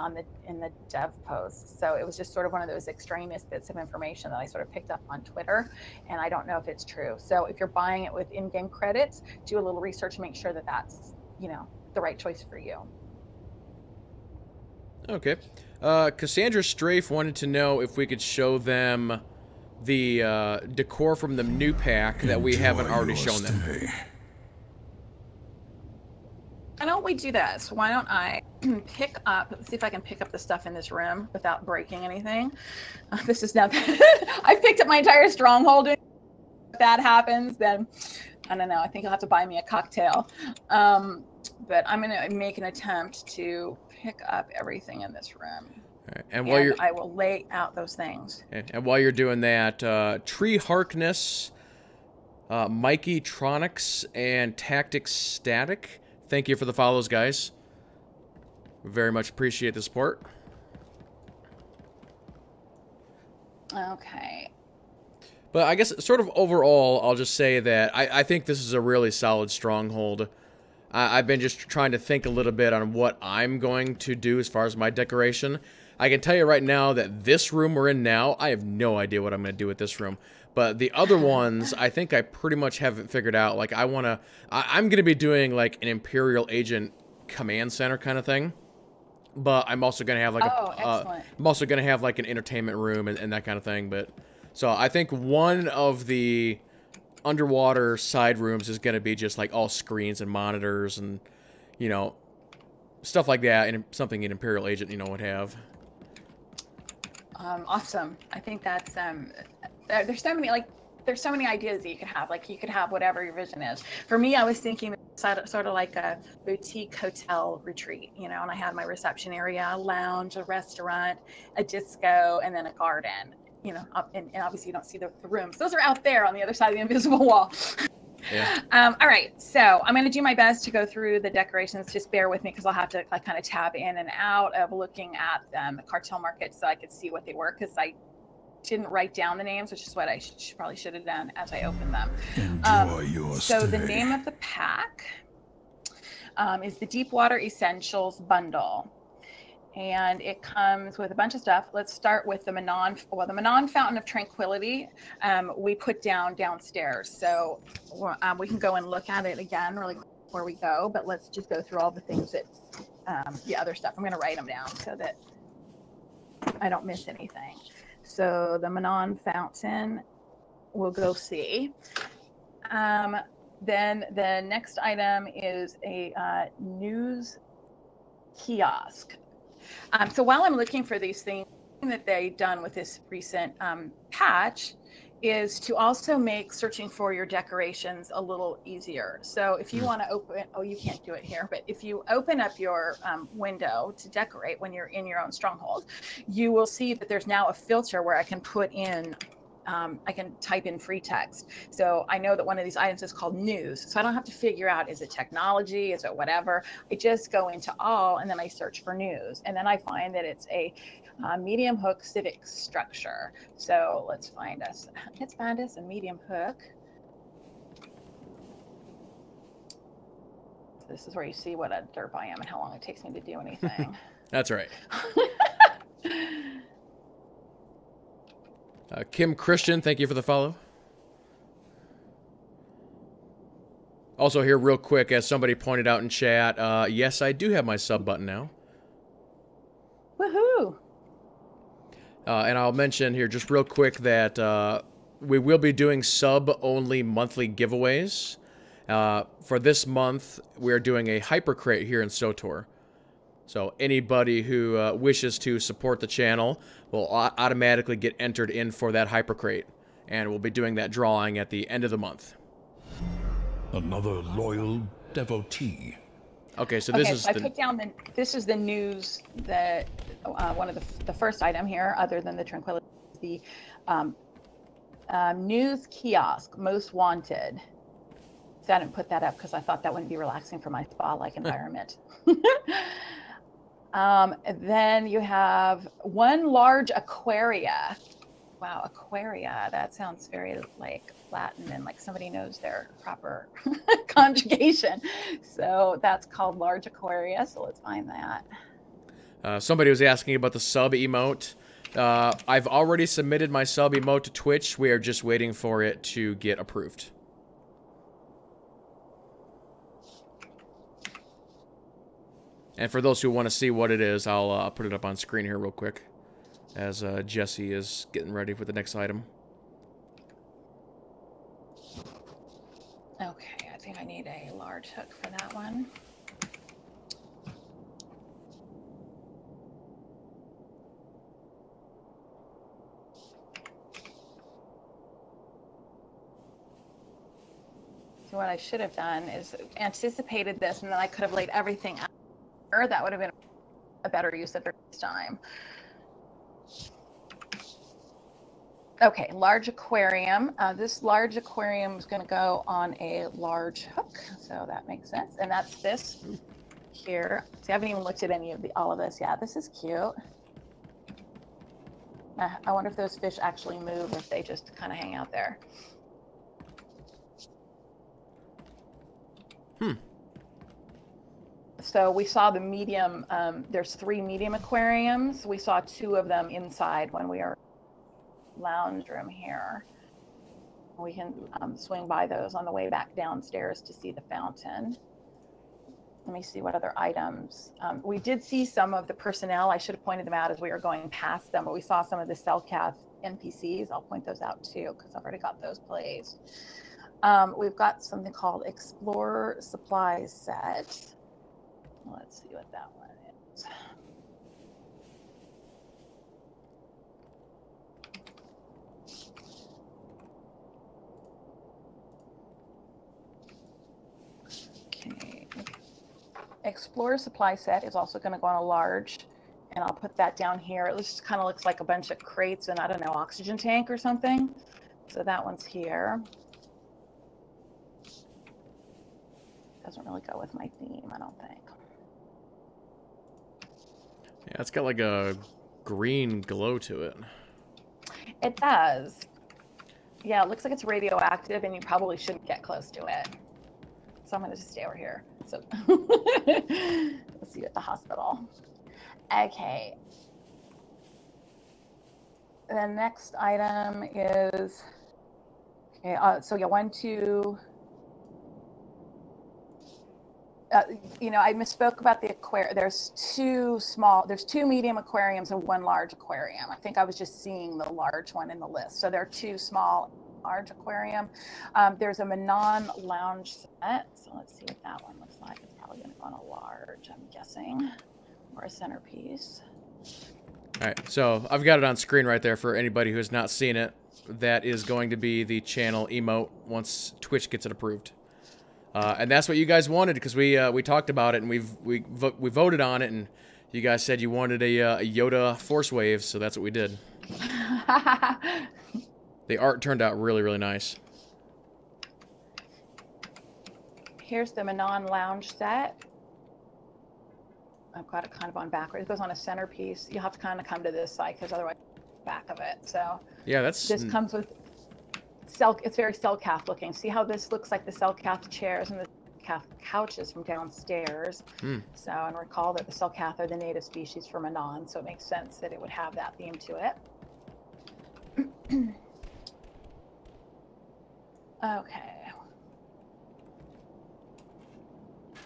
in the dev post. So it was just sort of one of those extraneous bits of information that I sort of picked up on Twitter, and I don't know if it's true. So if you're buying it with in-game credits, do a little research and make sure that that's, you know, the right choice for you. Okay. Cassandra Strafe wanted to know if we could show them the decor from the new pack that we haven't already shown them. I know don't we do this? Why don't I pick up, let's see if I can pick up the stuff in this room without breaking anything. This is now, I picked up my entire stronghold. If that happens, then I don't know. I think you'll have to buy me a cocktail. But I'm going to make an attempt to pick up everything in this room. Right. And while I will lay out those things. And while you're doing that, Tree Harkness, Mikey Tronics, and Tactics Static, thank you for the follows, guys. Very much appreciate the support. Okay. But I guess sort of overall, I'll just say that I think this is a really solid stronghold. I've been just trying to think a little bit on what I'm going to do as far as my decoration. I can tell you right now that this room we're in now, I have no idea what I'm going to do with this room. But the other ones, I think I pretty much have it figured out. Like, I'm going to be doing, like, an Imperial Agent command center kind of thing. But I'm also going to have, like, I'm also going to have, like, an entertainment room and that kind of thing. But, so I think one of the underwater side rooms is going to be just, like, all screens and monitors and, you know, stuff like that. And something an Imperial Agent, you know, would have. Awesome. I think that's there's so many ideas that you could have. Like, you could have whatever your vision is. For me, I was thinking sort of like a boutique hotel retreat, you know, and I had my reception area, a lounge, a restaurant, a disco, and then a garden, you know, and obviously you don't see the rooms. Those are out there on the other side of the invisible wall. Yeah. All right, so I'm going to do my best to go through the decorations. Just bear with me because I'll have to kind of tab in and out of looking at the cartel market so I could see what they were, because I didn't write down the names, which is what I probably should have done as I opened them. Enjoy your stay. So the name of the pack is the Deepwater Essentials Bundle. And it comes with a bunch of stuff. Let's start with the Manaan, the Manaan Fountain of Tranquility. We put downstairs. So we can go and look at it again really quick before we go, but let's just go through all the things that, the other stuff. I'm gonna write them down so that I don't miss anything. So the Manaan Fountain, we'll go see. Then the next item is a news kiosk. So while I'm looking for these things that they've done with this recent patch is to also make searching for your decorations a little easier. So if you want to open, oh, you can't do it here, but if you open up your window to decorate when you're in your own stronghold, you will see that there's now a filter where I can put in I can type in free text. So I know that one of these items is called news. So I don't have to figure out, is it technology? Is it whatever? I just go into all and then I search for news. And then I find that it's a medium hook civic structure. So let's find us a medium hook. So this is where you see what a derp I am and how long it takes me to do anything. That's right. Kim Christian, thank you for the follow. Also here real quick, as somebody pointed out in chat, yes, I do have my sub button now. Woohoo! And I'll mention here just real quick that we will be doing sub-only monthly giveaways. For this month, we're doing a Hyper Crate here in SWTOR. So anybody who wishes to support the channel will automatically get entered in for that Hyper Crate. And we'll be doing that drawing at the end of the month. Another loyal devotee. Okay, so this is I put down this is the news, that one of the first item here, other than the Tranquility, the news kiosk, most wanted. So I didn't put that up because I thought that wouldn't be relaxing for my spa-like environment. Then you have one large aquaria. Wow, aquaria. That sounds very like Latin and like somebody knows their proper conjugation. So that's called large aquaria. So let's find that. Somebody was asking about the sub emote. I've already submitted my sub emote to Twitch. We are just waiting for it to get approved. And for those who want to see what it is, I'll put it up on screen here real quick as Jessie is getting ready for the next item. Okay, I think I need a large hook for that one. what I should have done is anticipated this, and then I could have laid everything out there. That would have been a better use of their time. Okay, large aquarium. This large aquarium is going to go on a large hook, so that makes sense. And that's this here. See, I haven't even looked at all of this. Yeah, this is cute. I wonder if those fish actually move, or if they just kind of hang out there. So we saw the medium. There's 3 medium aquariums. We saw 2 of them inside when we are lounge room here. We can swing by those on the way back downstairs to see the fountain. Let me see what other items. We did see some of the personnel. I should have pointed them out as we were going past them, but we saw some of the Cellcath NPCs. I'll point those out too, because I've already got those plays. We've got something called Explorer Supplies Set. Let's see what that one is. Okay. Explorer Supply Set is also going to go on a large, and I'll put that down here. It just kind of looks like a bunch of crates and, I don't know, oxygen tank or something. So that one's here. Doesn't really go with my theme, I don't think. Yeah, it's got like a green glow to it. It does. Yeah, it looks like it's radioactive, and you probably shouldn't get close to it. So I'm going to just stay over here. So let's see you at the hospital. Okay. The next item is, okay, so yeah, 1, 2. You know, I misspoke about the aquarium. There's 2 medium aquariums and 1 large aquarium. I think I was just seeing the large one in the list. So there are 2 small, large aquarium. There's a Manaan lounge set. So let's see what that one looks like. It's probably going to go on a large, I'm guessing, or a centerpiece. All right, so I've got it on screen right there for anybody who has not seen it. That is going to be the channel emote once Twitch gets it approved. And that's what you guys wanted, because we talked about it, and we voted on it, and you guys said you wanted a Yoda Force Wave, so that's what we did. The art turned out really, really nice. Here's the Manaan lounge set. I've got it kind of on backwards. It goes on a centerpiece. You'll have to kind of come to this side, because otherwise, back of it. So yeah, that's this comes with. It's very Cellcath looking. See how this looks like the Cellcath chairs and the Cellcath couches from downstairs. So, and recall that the Cellcath are the native species for Manaan, so it makes sense that it would have that theme to it. Okay.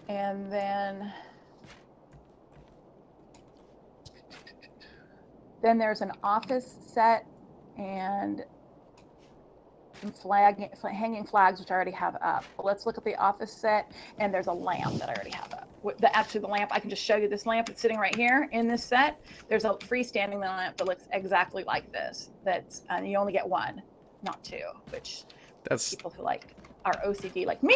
And then there's an office set and hanging flags, which I already have up. Let's look at the office set, and there's a lamp that I already have up. Actually, the lamp, I can just show you this lamp that's sitting right here in this set. There's a freestanding lamp that looks exactly like this. That's you only get 1, not 2, which that's people who like are OCD like me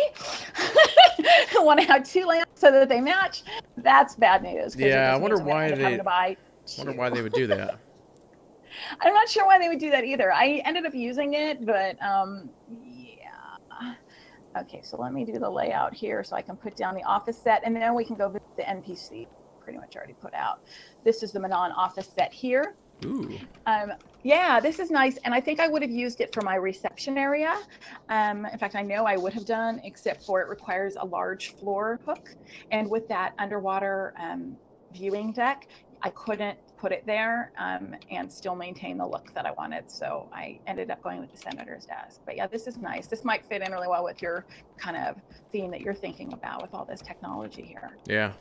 want to have 2 lamps so that they match. That's bad news. Yeah, I wonder why they would do that. I'm not sure why they would do that either. I ended up using it, but yeah. Okay, so let me do the layout here so I can put down the office set, and then we can go visit the NPC. Pretty much already put out. This is the Manaan office set here. Ooh. Yeah, this is nice, and I think I would have used it for my reception area. In fact, I know I would have done, except for it requires a large floor hook, and with that underwater viewing deck, I couldn't put it there and still maintain the look that I wanted. So I ended up going with the senator's desk. But yeah, this is nice. This might fit in really well with your kind of theme that you're thinking about with all this technology here. Yeah.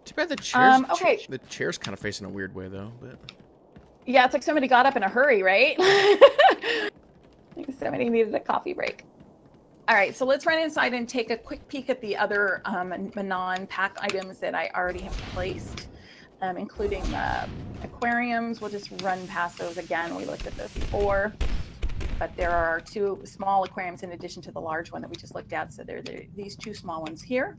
Too bad the chair's, okay. The chair's kind of facing a weird way, though. But yeah, it's like somebody got up in a hurry, right? Somebody needed a coffee break. All right, so let's run inside and take a quick peek at the other Manaan pack items that I already have placed. Including the aquariums. We'll just run past those again. We looked at those before. but there are 2 small aquariums in addition to the large one that we just looked at. So there are these 2 small ones here.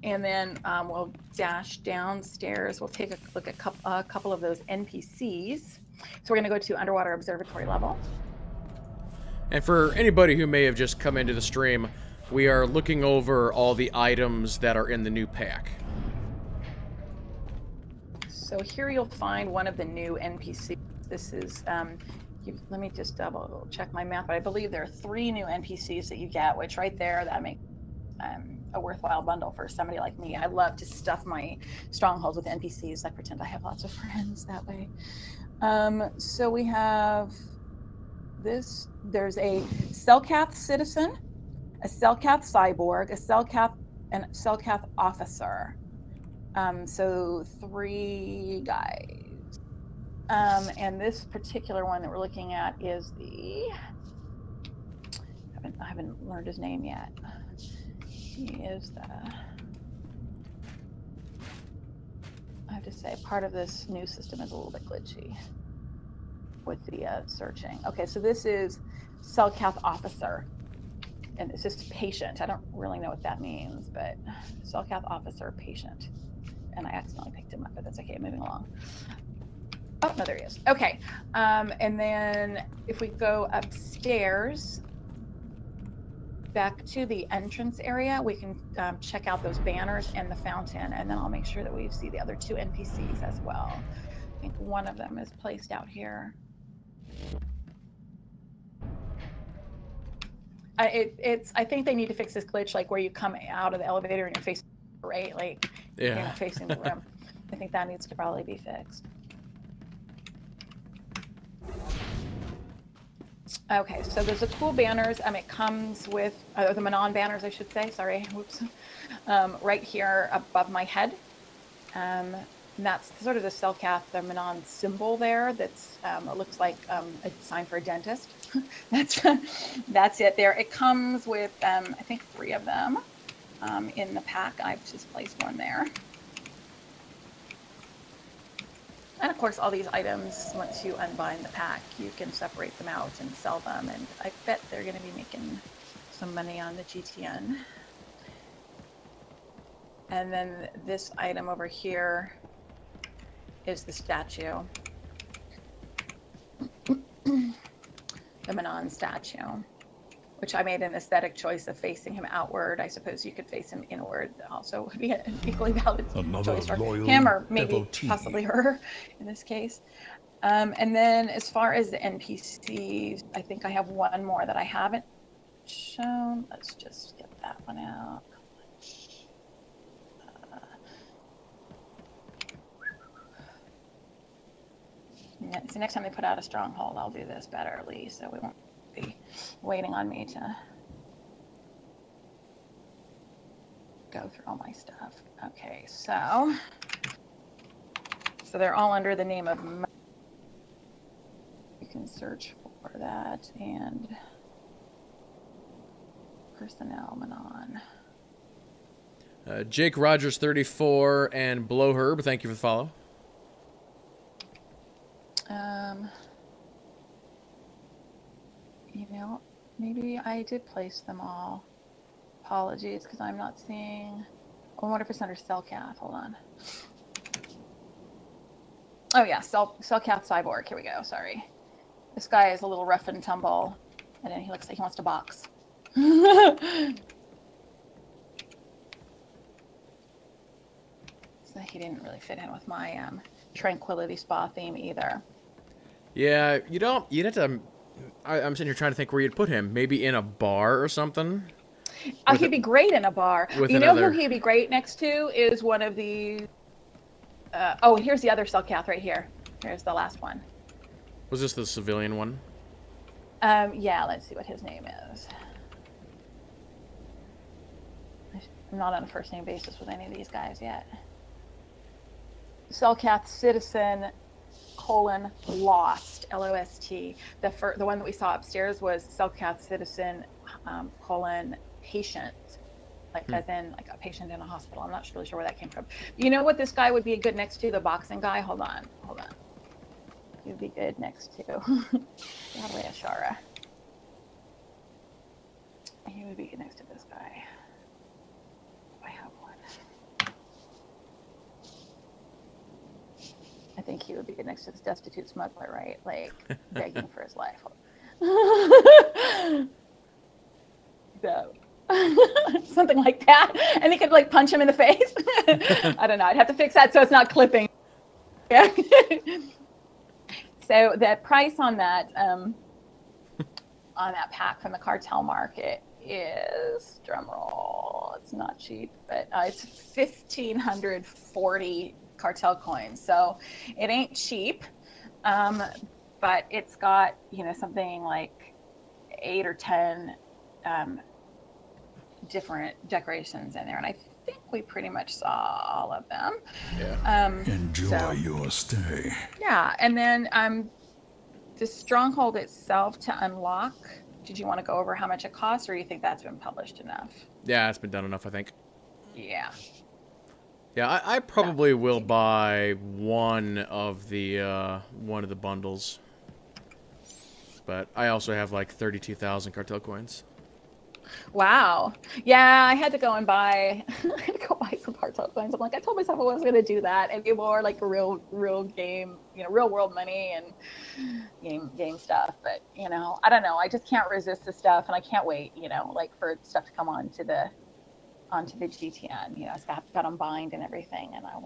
And then we'll dash downstairs. We'll take a look at a couple of those NPCs. So we're going to go to Underwater Observatory level. And for anybody who may have just come into the stream, we are looking over all the items that are in the new pack. So here you'll find one of the new NPCs. This is, let me just double check my map, but I believe there are 3 new NPCs that you get, which right there, that makes a worthwhile bundle for somebody like me. I love to stuff my strongholds with NPCs. I pretend I have lots of friends that way. So we have this. There's a Selkath citizen, a Selkath cyborg, a Selkath, and Selkath officer. So 3 guys. And this particular one that we're looking at is the, I haven't learned his name yet. He is the, I have to say, part of this new system is a little bit glitchy with the searching. Okay, so this is Selkath officer, and it's just patient. I don't really know what that means, but Selkath officer, patient. And I accidentally picked him up, but that's okay. Moving along. Oh, no, there he is. Okay. And then if we go upstairs back to the entrance area, we can check out those banners and the fountain, and then I'll make sure that we see the other 2 NPCs as well. I think one of them is placed out here. I think they need to fix this glitch, like where you come out of the elevator and you're facing right, like you're not facing the room. I think that needs to probably be fixed. Okay, so there's the cool banners. It comes with the Manaan banners, I should say. Sorry, whoops. Right here above my head. And that's sort of the Selkath, the Manaan symbol there. That's it looks like a sign for a dentist. That's it there. It comes with I think 3 of them in the pack. I've just placed one there. And of course, all these items, once you unbind the pack, you can separate them out and sell them. And I bet they're going to be making some money on the GTN. And then this item over here is the statue. The Manaan statue, which I made an aesthetic choice of facing him outward. I suppose you could face him inward. Also would be an equally valid choice for him, or maybe possibly her in this case. And then as far as the NPCs, I think I have one more that I haven't shown. Let's just get that one out. So next time they put out a stronghold, I'll do this better at least, so we won't be waiting on me to go through all my stuff. Okay, so they're all under the name of, you can search for that, and personnel Manaan. Jake Rogers 34 and Blowherb, thank you for the follow. You know, maybe I did place them all. Apologies, because I'm not seeing. I wonder if it's under Selkath. Hold on. Oh yeah, Selkath cyborg. Here we go. Sorry, this guy is a little rough and tumble, and then he looks like he wants to box. So he didn't really fit in with my tranquility spa theme either. Yeah, you'd have to. I'm sitting here trying to think where you'd put him. Maybe in a bar or something. He'd be great in a bar. You know who he'd be great next to is one of the. Oh, here's the other Selkath right here. Here's the last one. Was this the civilian one? Yeah. Let's see what his name is. I'm not on a first name basis with any of these guys yet. Selkath citizen. Lost, L-O-S-T. The one that we saw upstairs was Selkath citizen patient, like as in like a patient in a hospital. I'm not really sure where that came from. You know what this guy would be good next to? The boxing guy. Hold on. You'd be good next to probably Ashara. He would be good next to this guy. I have one. I think he would be good next to this destitute smuggler, right? Like begging for his life. So, something like that, and he could like punch him in the face. I don't know. I'd have to fix that so it's not clipping. Yeah. So the price on that pack from the cartel market is, drum roll, it's not cheap, but it's 1,540 cartel coins. So it ain't cheap, but it's got, you know, something like 8 or 10 different decorations in there, and I think we pretty much saw all of them. Yeah. Enjoy your stay. Yeah, and then the stronghold itself to unlock. Did you want to go over how much it costs, or you think that's been published enough? Yeah, it's been done enough, I think. Yeah. Yeah, I probably will buy one of the bundles, but I also have like 32,000 cartel coins. Wow. Yeah, I had to go and buy. I had to go buy some cartel coins. I'm like, I told myself I wasn't going to do that, and be more like real game, you know, real world money and game stuff. But you know, I don't know. I just can't resist the stuff, and I can't wait. You know, like for stuff to come onto the GTN. You know, it's got them bind and everything, and I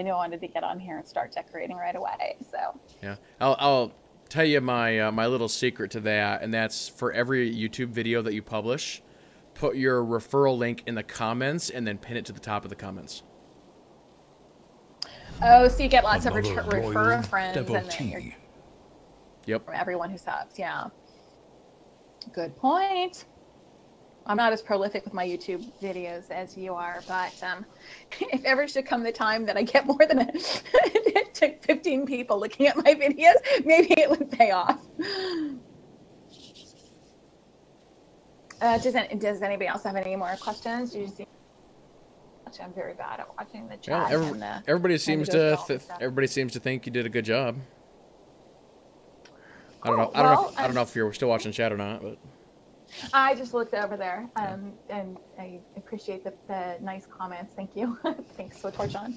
knew I wanted to get on here and start decorating right away. So yeah, I'll tell you my my little secret to that, and that's for every YouTube video that you publish, put your referral link in the comments and then pin it to the top of the comments. Oh, so you get lots of Another refer friends devotee. and then Yep. from everyone who subs. Yeah. Good point. I'm not as prolific with my YouTube videos as you are, but if ever should come the time that I get more than 15 people looking at my videos, maybe it would pay off. Does anybody else have any more questions? Do you see? I'm very bad at watching the chat. Yeah, everybody seems to think you did a good job. Cool. I don't know if you're still watching chat or not, but. I just looked over there, and I appreciate the nice comments. Thank you. Thanks, SWTOR John.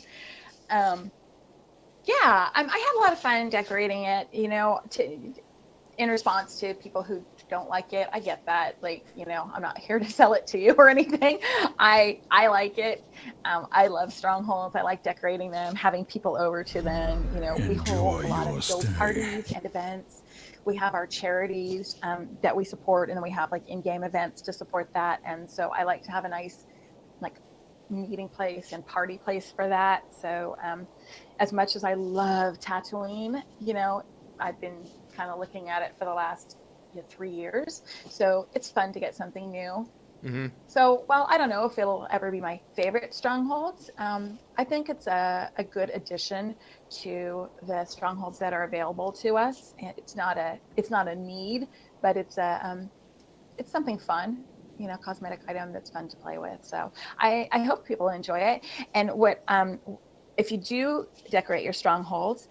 Yeah, I had a lot of fun decorating it, you know, in response to people who don't like it. I get that. Like, you know, I'm not here to sell it to you or anything. I like it. I love strongholds. I like decorating them, having people over to them. You know, we hold a lot of build parties and events. We have our charities that we support, and then we have like in-game events to support that. And so I like to have a nice like meeting place and party place for that. So as much as I love Tatooine, you know, I've been kind of looking at it for the last 3 years. So it's fun to get something new. Mm-hmm. So, well, I don't know if it'll ever be my favorite strongholds. I think it's a good addition to the strongholds that are available to us. And it's not a need, but it's something fun, you know, cosmetic item that's fun to play with. So I hope people enjoy it. And if you do decorate your strongholds,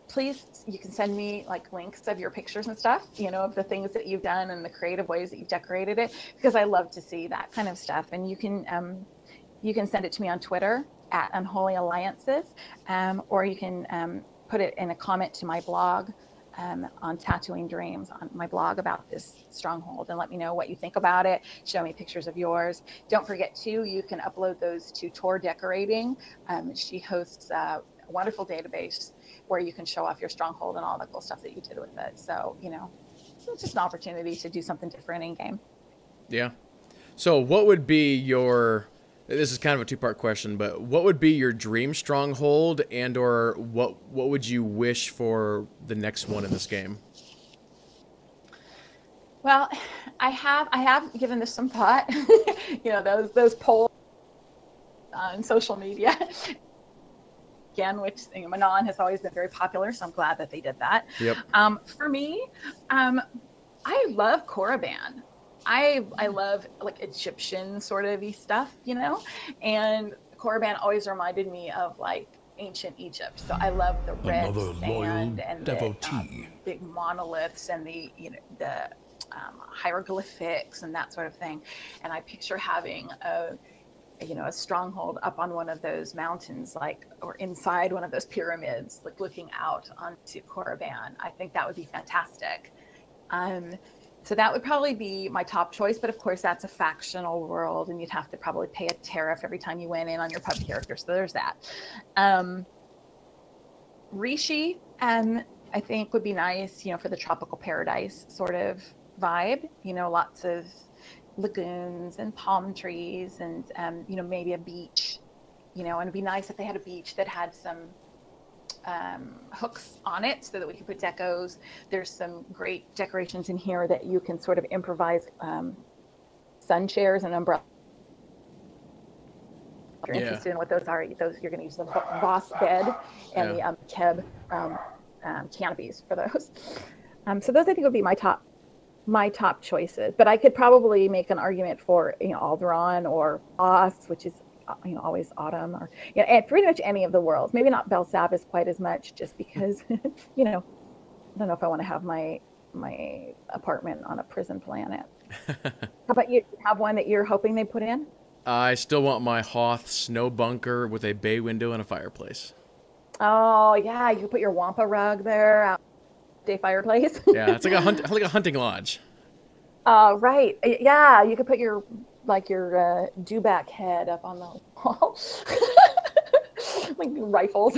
please, you can send me like links of your pictures and stuff, you know, of the things that you've done and the creative ways that you've decorated it, because I love to see that kind of stuff. And you can send it to me on Twitter at Unholy Alliances, or you can put it in a comment to my blog on Tatooine Dreams, on my blog about this stronghold, and let me know what you think about it. Show me pictures of yours. Don't forget too, you can upload those to Tor Decorating. She hosts a wonderful database where you can show off your stronghold and all the cool stuff that you did with it. So, you know, it's just an opportunity to do something different in game. Yeah. So what would be your, this is kind of a two-part question, but what would be your dream stronghold, and or what would you wish for the next one in this game? Well, I have given this some thought. You know, those polls on social media. Again, which, you know, Manaan has always been very popular, so I'm glad that they did that. Yep. For me, I love Korriban. I love like Egyptian sort of stuff, you know, and Korriban always reminded me of like ancient Egypt. So I love the red Another loyal sand and devotee. the big monoliths and the hieroglyphics and that sort of thing. And I picture having a stronghold up on one of those mountains, like, or inside one of those pyramids, like looking out onto Korriban. I think that would be fantastic. So that would probably be my top choice, but of course that's a factional world and you'd have to probably pay a tariff every time you went in on your pub character. So there's that. Rishi, I think would be nice, for the tropical paradise sort of vibe, lots of lagoons and palm trees and, maybe a beach, and it'd be nice if they had a beach that had some hooks on it so that we could put decos. There's some great decorations in here that you can sort of improvise sun chairs and umbrellas. If you're interested in what those are, you're going to use the boss bed and the Keb canopies for those. So those I think would be my top choices. But I could probably make an argument for Alderaan or Boss, which is always autumn, or and pretty much any of the worlds. Maybe not Belsavis quite as much, just because I don't know if I want to have my apartment on a prison planet. How about you? Have one that you're hoping they put in? I still want my Hoth snow bunker with a bay window and a fireplace. Oh yeah, you could put your Wampa rug there, day fireplace. Yeah, it's like a hunting lodge. Right. Yeah, you could put your dewback head up on the wall, like rifles.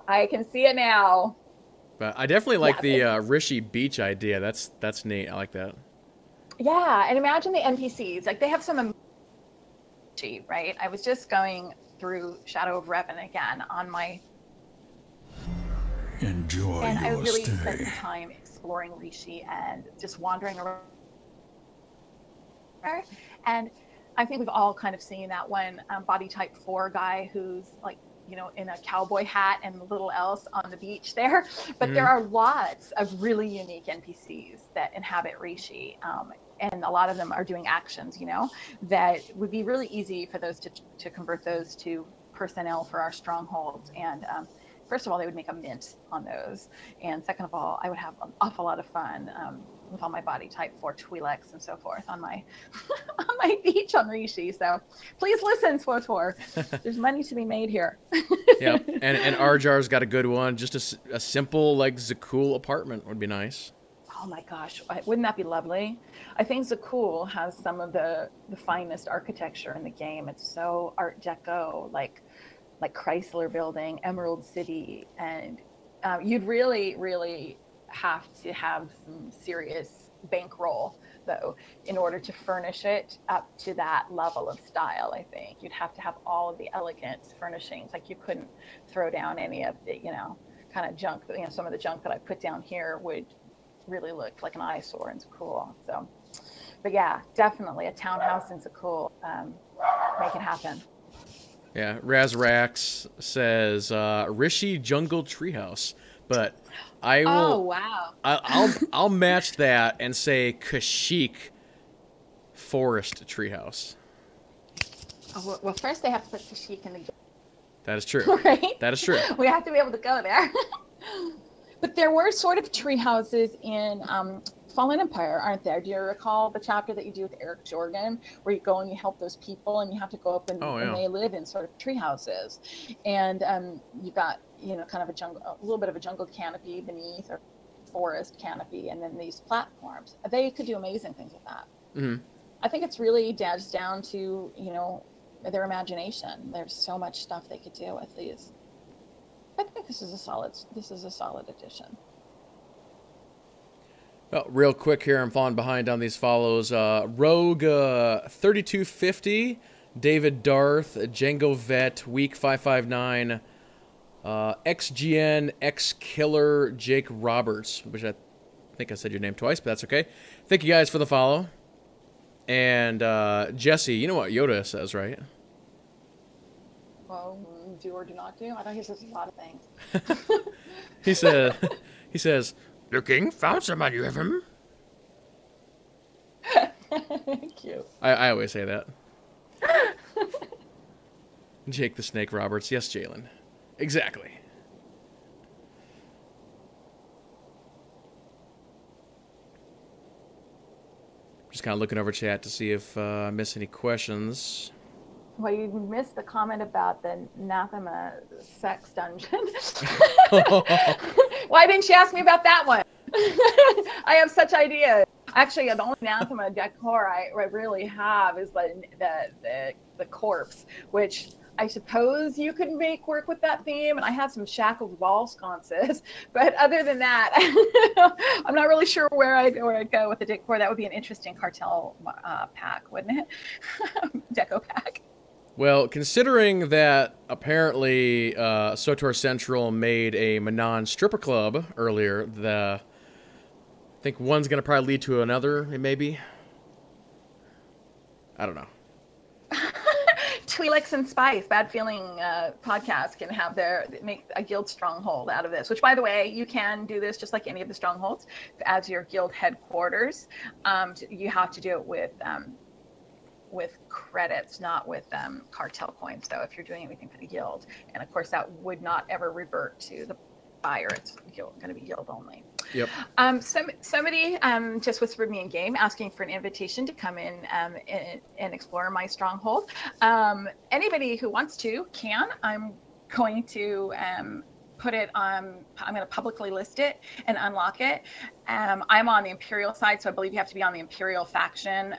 I can see it now. But I definitely like the Rishi Beach idea. That's neat. I like that. Yeah, and imagine the NPCs. Like they have some, right? I was just going through Shadow of Revan again on my. Enjoy and I your really stay. spent some time exploring Rishi and just wandering around. And I think we've all kind of seen that one body type 4 guy who's like, in a cowboy hat and little else on the beach there. But there are lots of really unique NPCs that inhabit Rishi. And a lot of them are doing actions, that would be really easy for those to convert those to personnel for our strongholds. And first of all, they would make a mint on those. And second of all, I would have an awful lot of fun with all my body type 4 Twi'leks and so forth on my on my beach on Rishi. So please listen, SWTOR. There's money to be made here. Yeah, and Arjar's got a good one. Just a simple like Zakul apartment would be nice. Oh my gosh, wouldn't that be lovely? I think Zakul has some of the finest architecture in the game. It's so Art Deco, like Chrysler Building, Emerald City, and you'd really, really have to have some serious bankroll, though, in order to furnish it up to that level of style. I think you'd have to have all of the elegant furnishings. Like you couldn't throw down any of the, kind of junk. Some of the junk that I put down here would really look like an eyesore and Zakul. So, but yeah, definitely a townhouse in Zakul. Make it happen. Yeah, Razrax says Rishi Jungle Treehouse, but I will. Oh wow! I'll match that and say Kashyyyk Forest Treehouse. Oh, well, first they have to put Kashyyyk in the game. That is true. Right? That is true. We have to be able to go there. But there were sort of tree houses in Fallen Empire, aren't there? Do you recall the chapter that you do with Eric Jorgen, where you go and you help those people and you have to go up and they live in sort of tree houses, and you got kind of a little bit of a jungle canopy beneath, or forest canopy, and then these platforms. They could do amazing things with that. Mm-hmm. I think it's really just down to their imagination. There's so much stuff they could do with these. I think this is a solid addition. Well, real quick here, I'm falling behind on these follows. Rogue 3250, David Darth, Django Vet, Week 559, XGN, X Killer, Jake Roberts, which I think I said your name twice, but that's okay. Thank you guys for the follow. And Jessie, you know what Yoda says, right? Well, do or do not do. I know he says a lot of things. He says, "Looking, found someone, you have him." Cute. I always say that. Jake the Snake Roberts. Yes, Jalen. Exactly. Just kind of looking over chat to see if I miss any questions. Well, you missed the comment about the Anathema sex dungeon. Why didn't you ask me about that one? I have such ideas. Actually, the only Anathema decor I really have is the corpse, which I suppose you could make work with that theme. And I have some shackled wall sconces. But other than that, I'm not really sure where I'd go with the decor. That would be an interesting cartel pack, wouldn't it? Deco pack. Well, considering that apparently SWTOR Central made a Manaan stripper club earlier, I think one's going to probably lead to another, maybe. I don't know. Twi'leks and Spice, Bad Feeling podcast, can make a guild stronghold out of this, which, by the way, you can do this just like any of the strongholds as your guild headquarters. You have to do it with credits, not with cartel coins, though, if you're doing anything for the guild. And of course, that would not ever revert to the buyer. It's going to be guild only. Yep. Somebody just whispered me in game asking for an invitation to come in and explore my stronghold. Anybody who wants to can. I'm going to put it on, I'm going to publicly list it and unlock it. I'm on the Imperial side, so I believe you have to be on the Imperial faction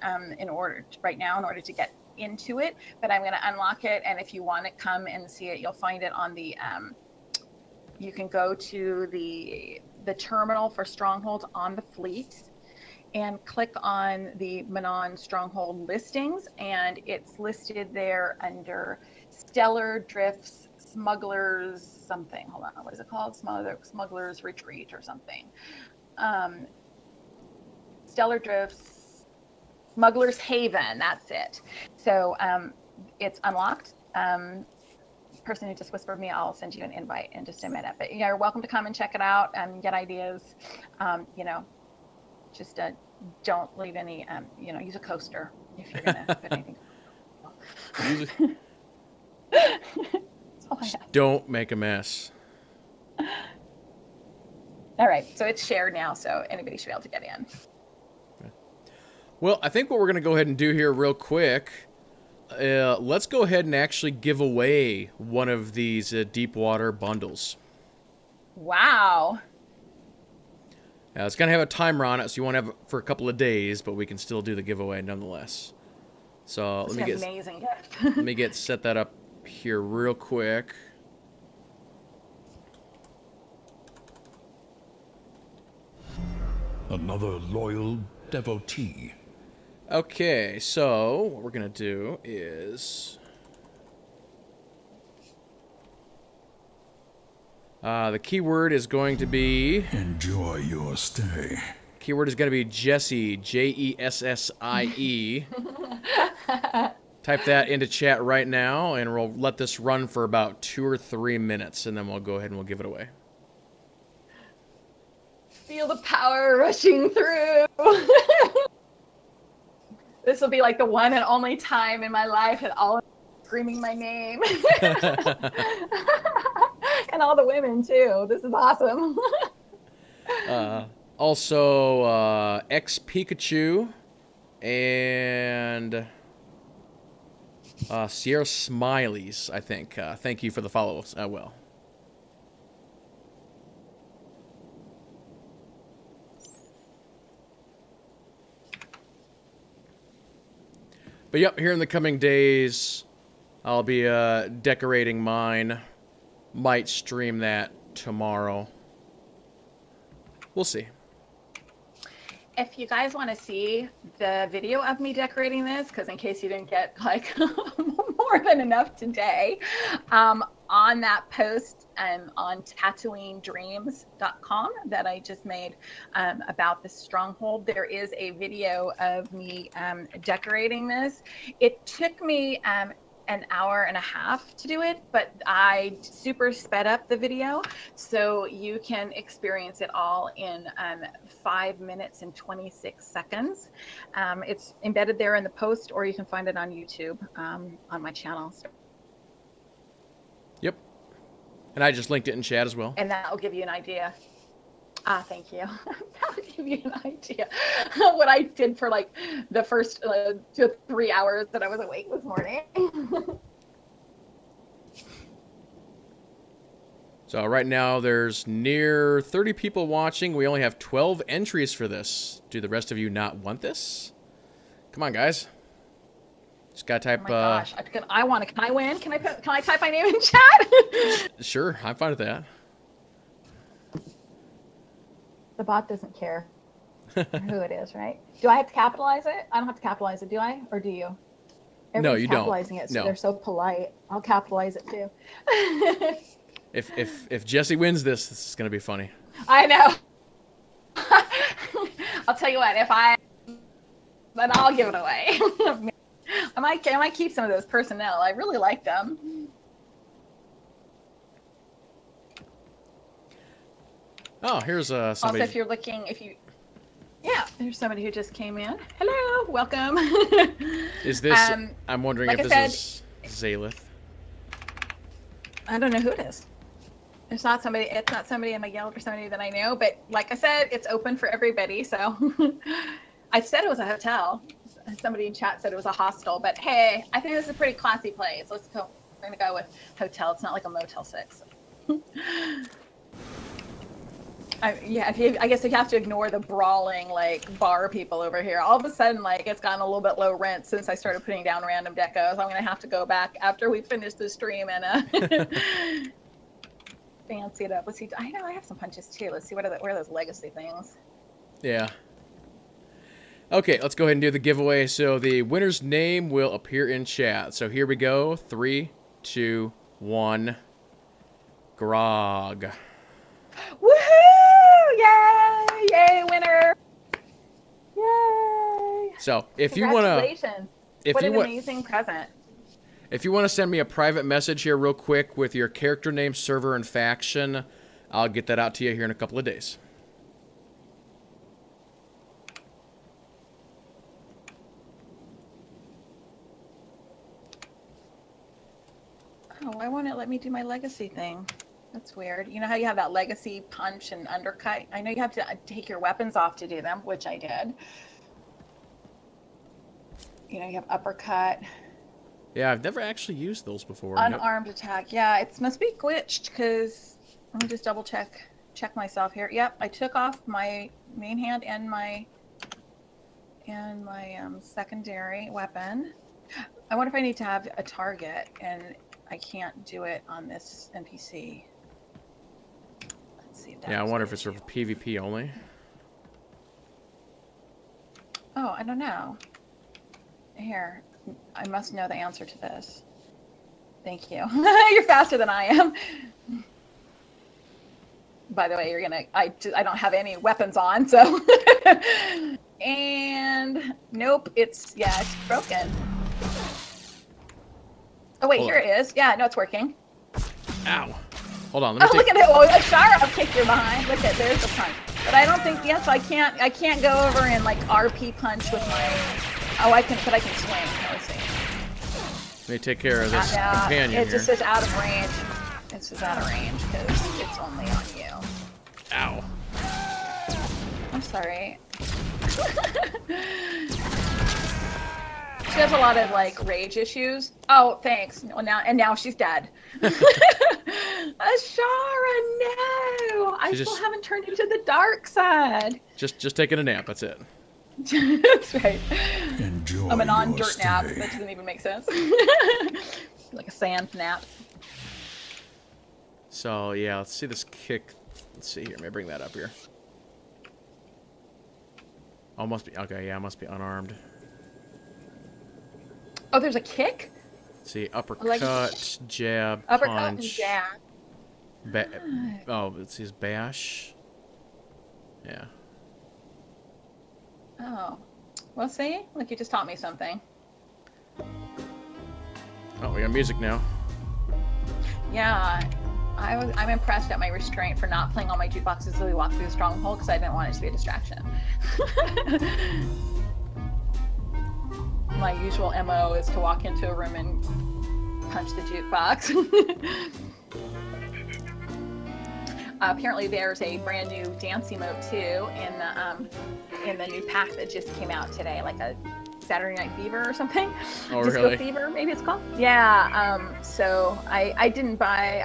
right now in order to get into it. But I'm going to unlock it, and if you want to come and see it, you'll find it on the. You can go to the terminal for strongholds on the fleet, and click on the Manaan Stronghold listings, and it's listed there under Stellar Drifts Smugglers something. Hold on, what is it called? Smugglers Retreat or something. Stellar Drifts Smugglers Haven, that's it. So it's unlocked. Person who just whispered me, I'll send you an invite in just a minute. But you're welcome to come and check it out and get ideas. Just don't leave any, use a coaster if you're going to put anything. Don't make a mess. All right, so it's shared now, so anybody should be able to get in. Okay. Well, I think what we're going to go ahead and do here real quick, let's go ahead and actually give away one of these Deepwater bundles. Wow. Now, it's going to have a timer on it, so you won't have it for a couple of days, but we can still do the giveaway nonetheless. So let me amazing gift. let me set that up here real quick. Another loyal devotee. Okay, so what we're going to do is the keyword is going to be... Enjoy your stay. Keyword is going to be Jessie, Jessie. Type that into chat right now, and we'll let this run for about 2 or 3 minutes, and then we'll go ahead and we'll give it away. Feel the power rushing through. This will be like the one and only time in my life that all screaming my name. And all the women, too. This is awesome. Also, X-Pikachu and Sierra Smileys, I think. Thank you for the follows. Well. But yep, here in the coming days, I'll be decorating mine. Might stream that tomorrow. We'll see. If you guys want to see the video of me decorating this, because in case you didn't get like more than enough today, on that post on TatooineDreams.com that I just made about the stronghold, there is a video of me decorating this. It took me an hour and a half to do it, but I super sped up the video so you can experience it all in 5 minutes and 26 seconds. It's embedded there in the post, or you can find it on YouTube on my channel. And I just linked it in chat as well. And that'll give you an idea. Ah, thank you. That'll give you an idea what I did for like the first 2 or 3 hours that I was awake this morning. So right now there's near 30 people watching. We only have 12 entries for this. Do the rest of you not want this? Come on, guys. Just gotta type. Oh my gosh! Can I win? Can I type my name in chat? Sure, I'm fine with that. The bot doesn't care who it is, right? Do I have to capitalize it? I don't have to capitalize it, do I? Or do you? No, you don't. Capitalizing it, so No. they're so polite. I'll capitalize it too. If Jessie wins this is gonna be funny. I know. I'll tell you what. Then I'll give it away. I might keep some of those personnel. I really like them. Oh, here's somebody. Also, if you're looking, yeah, there's somebody who just came in. Hello, welcome. Is this? I'm wondering like if this is Zalith. I don't know who it is. It's not somebody in my guild or somebody that I know. But like I said, it's open for everybody. So I said it was a hotel. Somebody in chat said it was a hostel. But hey, I think this is a pretty classy place. Let's go. We're gonna go with hotel. It's not like a Motel 6. Yeah, I guess you have to ignore the brawling like bar people over here. All of a sudden, like it's gotten a little bit low rent since I started putting down random decos. I'm gonna have to go back after we finish the stream and fancy it up. Let's see. I know I have some punches too. Let's see what are those legacy things. Yeah. Okay, let's go ahead and do the giveaway. So the winner's name will appear in chat. So here we go. 3, 2, 1. Grog. Woohoo! Yay! Yay, winner! Yay! So if you wanna, what an amazing present. If you want to send me a private message here real quick with your character name, server, and faction, I'll get that out to you here in a couple of days. Oh, why won't it let me do my legacy thing? That's weird. You know how you have that legacy punch and undercut? I know you have to take your weapons off to do them, which I did. You know, you have uppercut. Yeah, I've never actually used those before. Unarmed attack. Yeah, it must be glitched because let me just double check myself here. Yep, I took off my main hand and my secondary weapon. I wonder if I need to have a target, and I can't do it on this NPC. Let's see if that. Yeah, I wonder if it's for PvP only. Oh, I don't know. Here, I must know the answer to this. Thank you. You're faster than I am. By the way, I don't have any weapons on, so. And nope, it's broken. Oh wait, here it is. Yeah, no, it's working. Ow. Hold on, Oh, look at it. Oh, Ashara, I'll kick your behind. Look at, there's the punch. But I don't think, yes, I can't go over and like RP punch with my, I can swing. Let's see. Let me take care of this companion it here. just is out of range. It's just out of range because it's only on you. Ow. I'm sorry. She has a lot of like rage issues. Oh, thanks. Well, now she's dead. Ashara, no! I still haven't turned into the dark side. Just taking a nap. That's it. That's right. Enjoy I'm a non-dirt your nap. stay. That doesn't even make sense. Like a sand nap. So yeah, let's see this kick. Let's see here. Let me bring that up here. Oh, must be okay. Yeah, must be unarmed. Oh, there's a kick? Let's see, uppercut, jab, Uppercut punch. and jab. Oh, it says bash. Yeah. Oh. Well, see? Look, you just taught me something. Oh, we got music now. Yeah. I'm impressed at my restraint for not playing all my jukeboxes as we walk through the stronghold because I didn't want it to be a distraction. My usual MO is to walk into a room and punch the jukebox. apparently there's a brand new dance emote too in the new pack that just came out today, like a Saturday Night Fever or something. Oh, Disco really? Fever, maybe it's called. Yeah. So I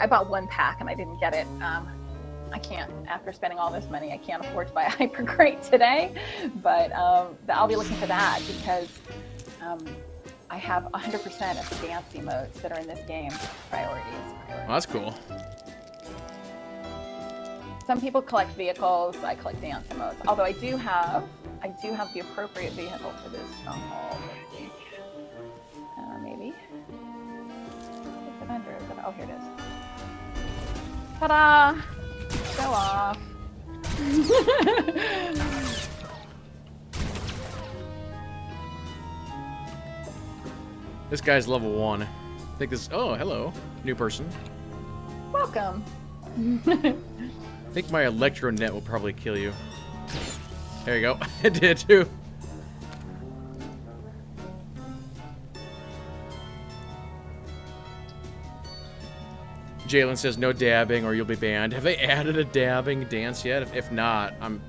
bought one pack and I didn't get it. I can't, after spending all this money, I can't afford to buy a Hyper Crate today, but I'll be looking for that because I have 100% of the dance emotes that are in this game. Priorities. Well, that's cool. Some people collect vehicles. I collect dance emotes. Although I do have the appropriate vehicle for this stronghold. Let's see. Maybe. What's it under? Oh, here it is. Ta-da! Show off. This guy's level 1. I think this. Oh, hello, new person. Welcome. I think my electro net will probably kill you. There you go. It did too. Jalen says no dabbing or you'll be banned. Have they added a dabbing dance yet? If not, I'm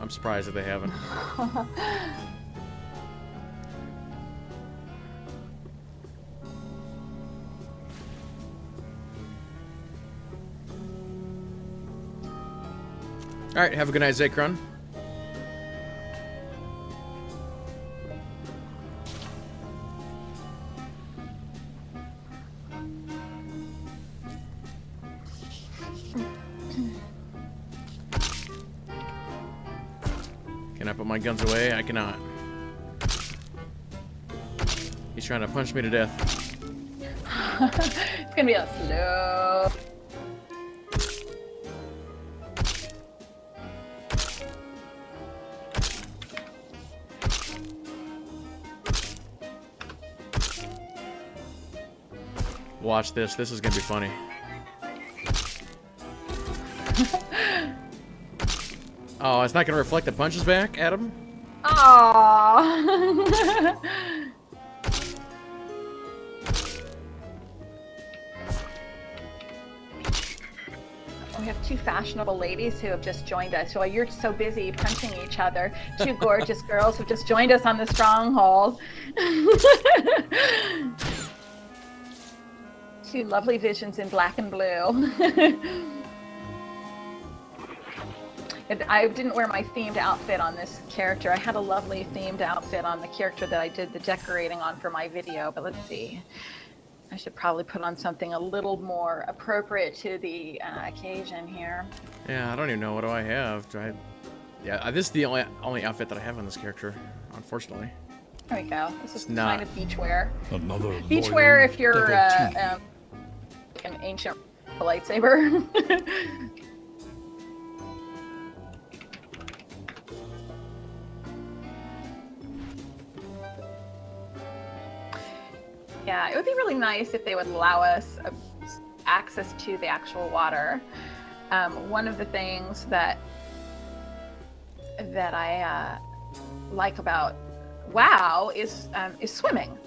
surprised that they haven't. All right, have a good night, Zekron. Can I put my guns away? I cannot. He's trying to punch me to death. It's gonna be a slow. Watch this. This is gonna be funny. Oh, it's not gonna reflect the punches back, Adam? Aww. We have two fashionable ladies who have just joined us. While you're so busy punching each other, two gorgeous girls have just joined us on the Stronghold. Two lovely visions in black and blue. I didn't wear my themed outfit on this character. I had a lovely themed outfit on the character that I did the decorating on for my video, but let's see. I should probably put on something a little more appropriate to the occasion here. Yeah, I don't even know. What do I have? Yeah, this is the only outfit that I have on this character, unfortunately. There we go. This is not kind of beachwear. Another Beachwear if you're devotee. like an ancient lightsaber. Yeah, it would be really nice if they would allow us access to the actual water. One of the things that I like about WoW is swimming.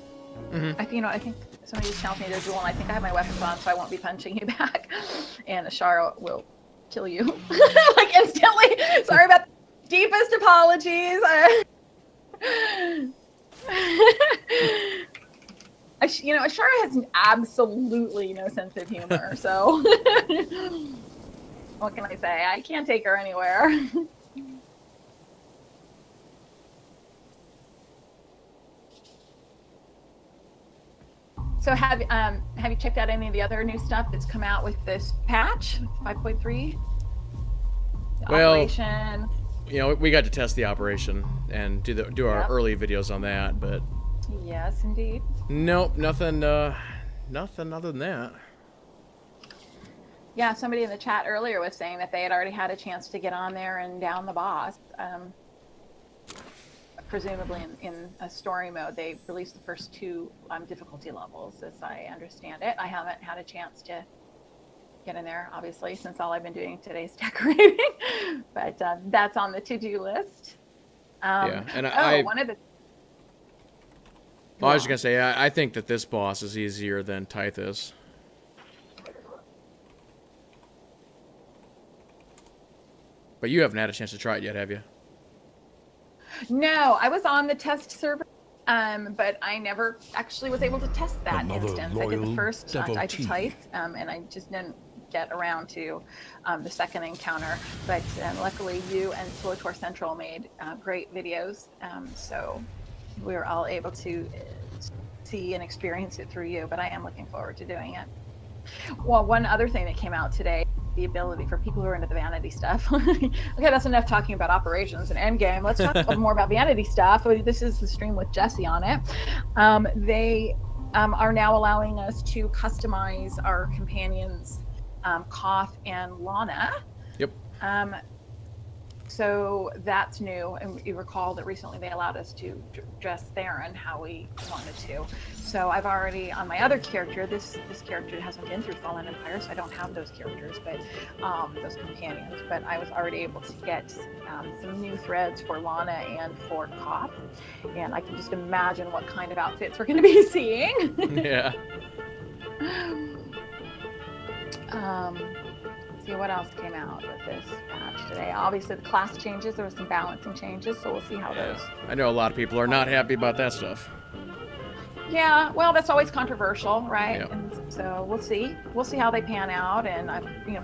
Mm-hmm. I think somebody just tells me they're dual, and I think I have my weapons on, so I won't be punching you back. And Ashara will kill you like instantly. Sorry about the deepest apologies. Ashara has absolutely no sense of humor, so what can I say? I can't take her anywhere. So have you checked out any of the other new stuff that's come out with this patch 5.3? Well, Operation. We got to test the operation and do our early videos on that, but Yes, indeed. nope, nothing other than that. Yeah, somebody in the chat earlier was saying that they had already had a chance to get on there and down the boss. Presumably in a story mode. They released the first two difficulty levels, as I understand it. I haven't had a chance to get in there, obviously, since all I've been doing today is decorating. But that's on the to-do list. Yeah, and one of the... Well, I was just gonna say, I think that this boss is easier than Tithus. But you haven't had a chance to try it yet, have you? No, I was on the test server, but I never actually was able to test that instance. I did the first type, and I just didn't get around to the second encounter. But luckily, you and SWTOR Central made great videos, so we were all able to see and experience it through you. But I am looking forward to doing it. Well, one other thing that came out today, the ability for people who are into the vanity stuff. Okay, that's enough talking about operations and endgame. Let's talk more about vanity stuff. This is the stream with Jessie on it. They are now allowing us to customize our companions, Koth and Lana. Yep. So that's new, and you recall that recently they allowed us to dress Theron how we wanted to. So I've already, on my other character, this character hasn't been through Fallen Empire, so I don't have those characters, but those companions. But I was already able to get some new threads for Lana and for Koth, and I can just imagine what kind of outfits we're going to be seeing. Yeah. See what else came out with this patch today. Obviously, the class changes. There were some balancing changes, so we'll see how those. I know a lot of people are not happy about that stuff. Yeah, well, that's always controversial, right? Yep. And so we'll see. We'll see how they pan out, and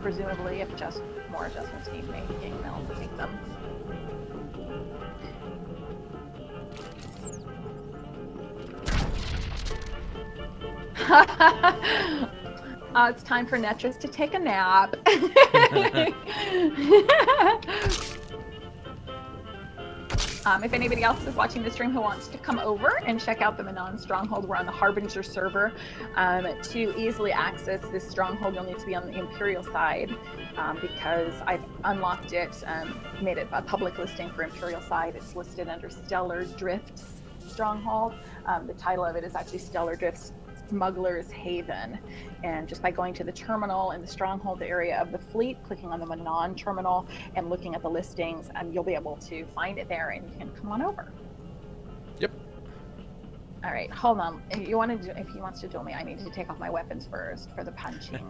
presumably, if just more adjustments need making, they'll make them. It's time for Netris to take a nap. If anybody else is watching the stream who wants to come over and check out the Manaan Stronghold, we're on the Harbinger server. To easily access this stronghold, you'll need to be on the Imperial side because I've unlocked it, made it a public listing for Imperial side. It's listed under Stellar Drifts Stronghold. The title of it is actually Stellar Drifts Smuggler's Haven, and just by going to the terminal in the stronghold area of the fleet, clicking on the Manaan terminal and looking at the listings, you'll be able to find it there, and you can come on over. Yep. All right, hold on. If he wants to duel me, I need to take off my weapons first for the punching.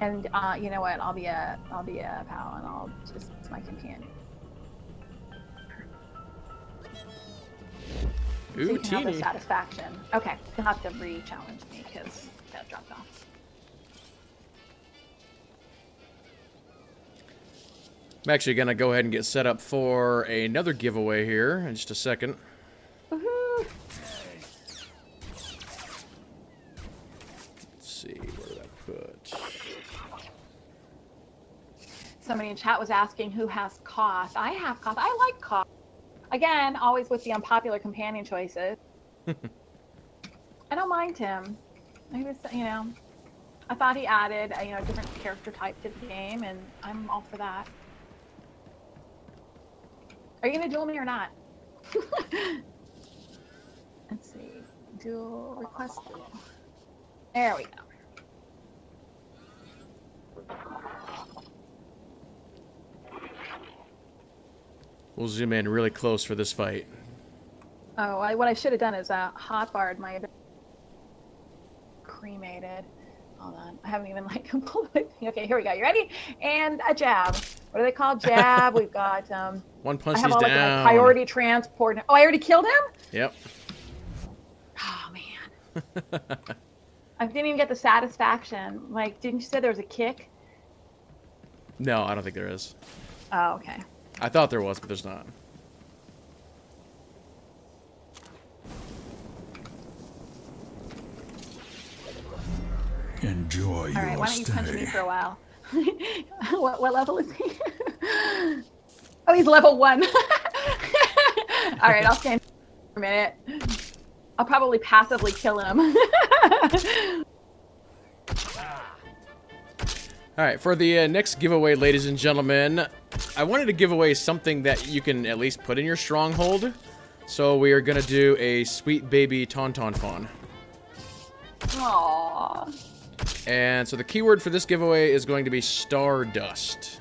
And you know what? I'll be a pal, and I'll just it's my companion. Ooh, so teeny. Satisfaction. Okay, you'll have to re-challenge me because that dropped off. I'm actually going to go ahead and get set up for another giveaway here in just a second. Woohoo! Let's see, where did I put? Somebody in chat was asking who has Koth. I have Koth. I like Koth. Again, always with the unpopular companion choices. I don't mind him. He was, I thought he added a different character type to the game, and I'm all for that. Are you gonna duel me or not? Let's see. Duel request. There we go. We'll zoom in really close for this fight. Oh, what I should have done is hotbarred my cremated. Hold on, I haven't even completely. Okay, here we go. You ready? And a jab. What do they call jab? We've got one punch. I have he's all down. Priority transport. Oh, I already killed him. Yep. Oh man. I didn't even get the satisfaction. Didn't you say there was a kick? No, I don't think there is. Oh, okay. I thought there was, but there's not. Enjoy your stay. All right, why don't you punch me for a while? What level is he? Oh, he's level 1. All right, I'll stand for a minute. I'll probably passively kill him. All right, for the next giveaway, ladies and gentlemen, I wanted to give away something that you can at least put in your stronghold. So we are going to do a Sweet Baby Tauntaun Fawn. Aww. And so the keyword for this giveaway is going to be Stardust.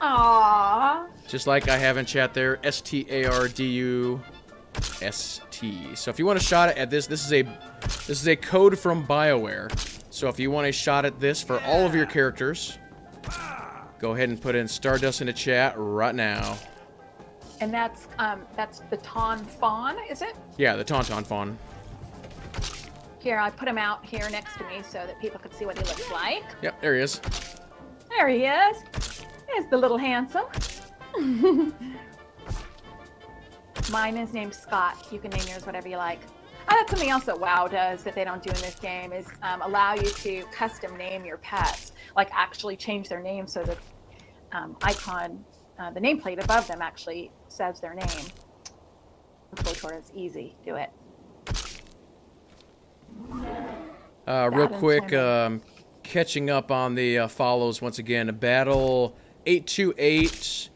Aww. Just like I have in chat there, STARDUST. So if you want a shot at this, this is a code from BioWare. So if you want a shot at this for all of your characters, Go ahead and put in Stardust in the chat right now. And that's the Ton Fawn, is it? Yeah, the Tauntaun Fawn. Here, I put him out here next to me so that people can see what he looks like. Yep, there he is. There he is. There's the little handsome. Mine is named Scott. You can name yours whatever you like. That's something else that WoW does that they don't do in this game is allow you to custom name your pets, like actually change their name so that icon, the nameplate above them actually says their name. SWTOR is easy. Do it. Real quick, catching up on the follows once again. Battle 828,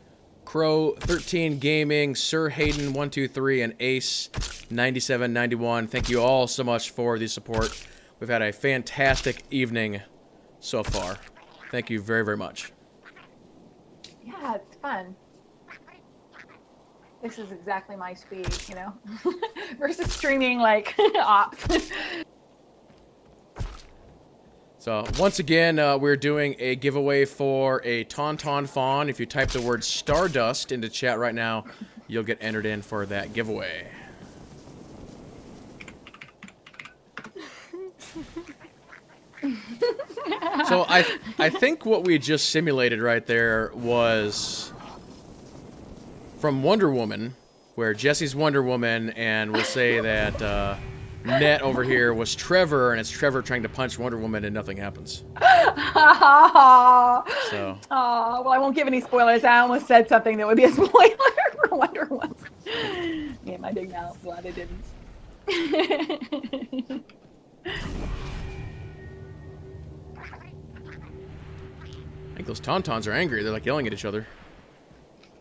Crow 13 Gaming, Sir Hayden 123, and Ace 9791. Thank you all so much for the support. We've had a fantastic evening so far. Thank you very, very much. Yeah, it's fun. This is exactly my speed, you know, versus streaming like ops. So once again, we're doing a giveaway for a Tauntaun Fawn. If you type the word Stardust into chat right now, you'll get entered in for that giveaway. So I think what we just simulated right there was from Wonder Woman, where Jessie's Wonder Woman, and we'll say that Net over here was Trevor, and it's Trevor trying to punch Wonder Woman and nothing happens. So. Oh, well, I won't give any spoilers. I almost said something that would be a spoiler for Wonder Woman. Yeah, my big mouth. Glad I didn't. I think those Tauntauns are angry. They're like yelling at each other.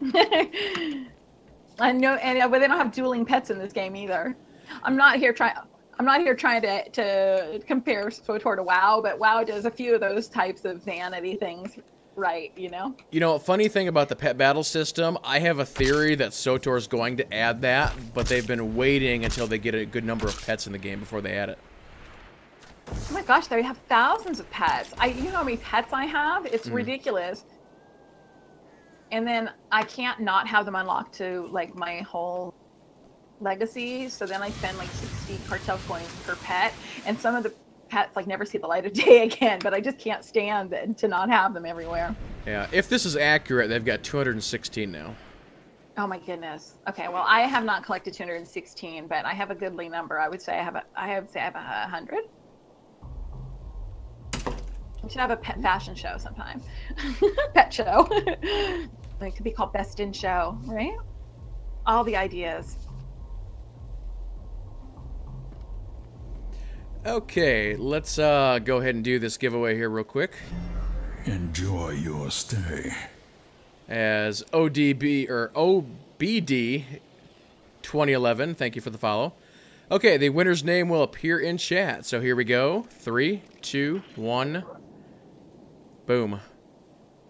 I know, but they don't have dueling pets in this game either. I'm not here trying to compare SWTOR to WoW, but WoW does a few of those types of vanity things right, you know? You know, funny thing about the pet battle system, I have a theory that SWTOR is going to add that, but they've been waiting until they get a good number of pets in the game before they add it. Oh my gosh, they have thousands of pets. You know how many pets I have? It's ridiculous. And then I can't not have them unlocked to like my whole legacy. So then I spend like 60 cartel coins per pet, and some of the pets like never see the light of day again. But I just can't stand to not have them everywhere. Yeah, if this is accurate, they've got 216 now. Oh my goodness. Okay, well I have not collected 216, but I have a goodly number. I would say I have 100. We should have a pet fashion show sometime. Pet show. It could be called Best in Show, right? All the ideas. Okay, let's go ahead and do this giveaway here real quick. Enjoy your stay. As ODB or OBD 2011, thank you for the follow. Okay, the winner's name will appear in chat. So here we go. 3, 2, 1. Boom.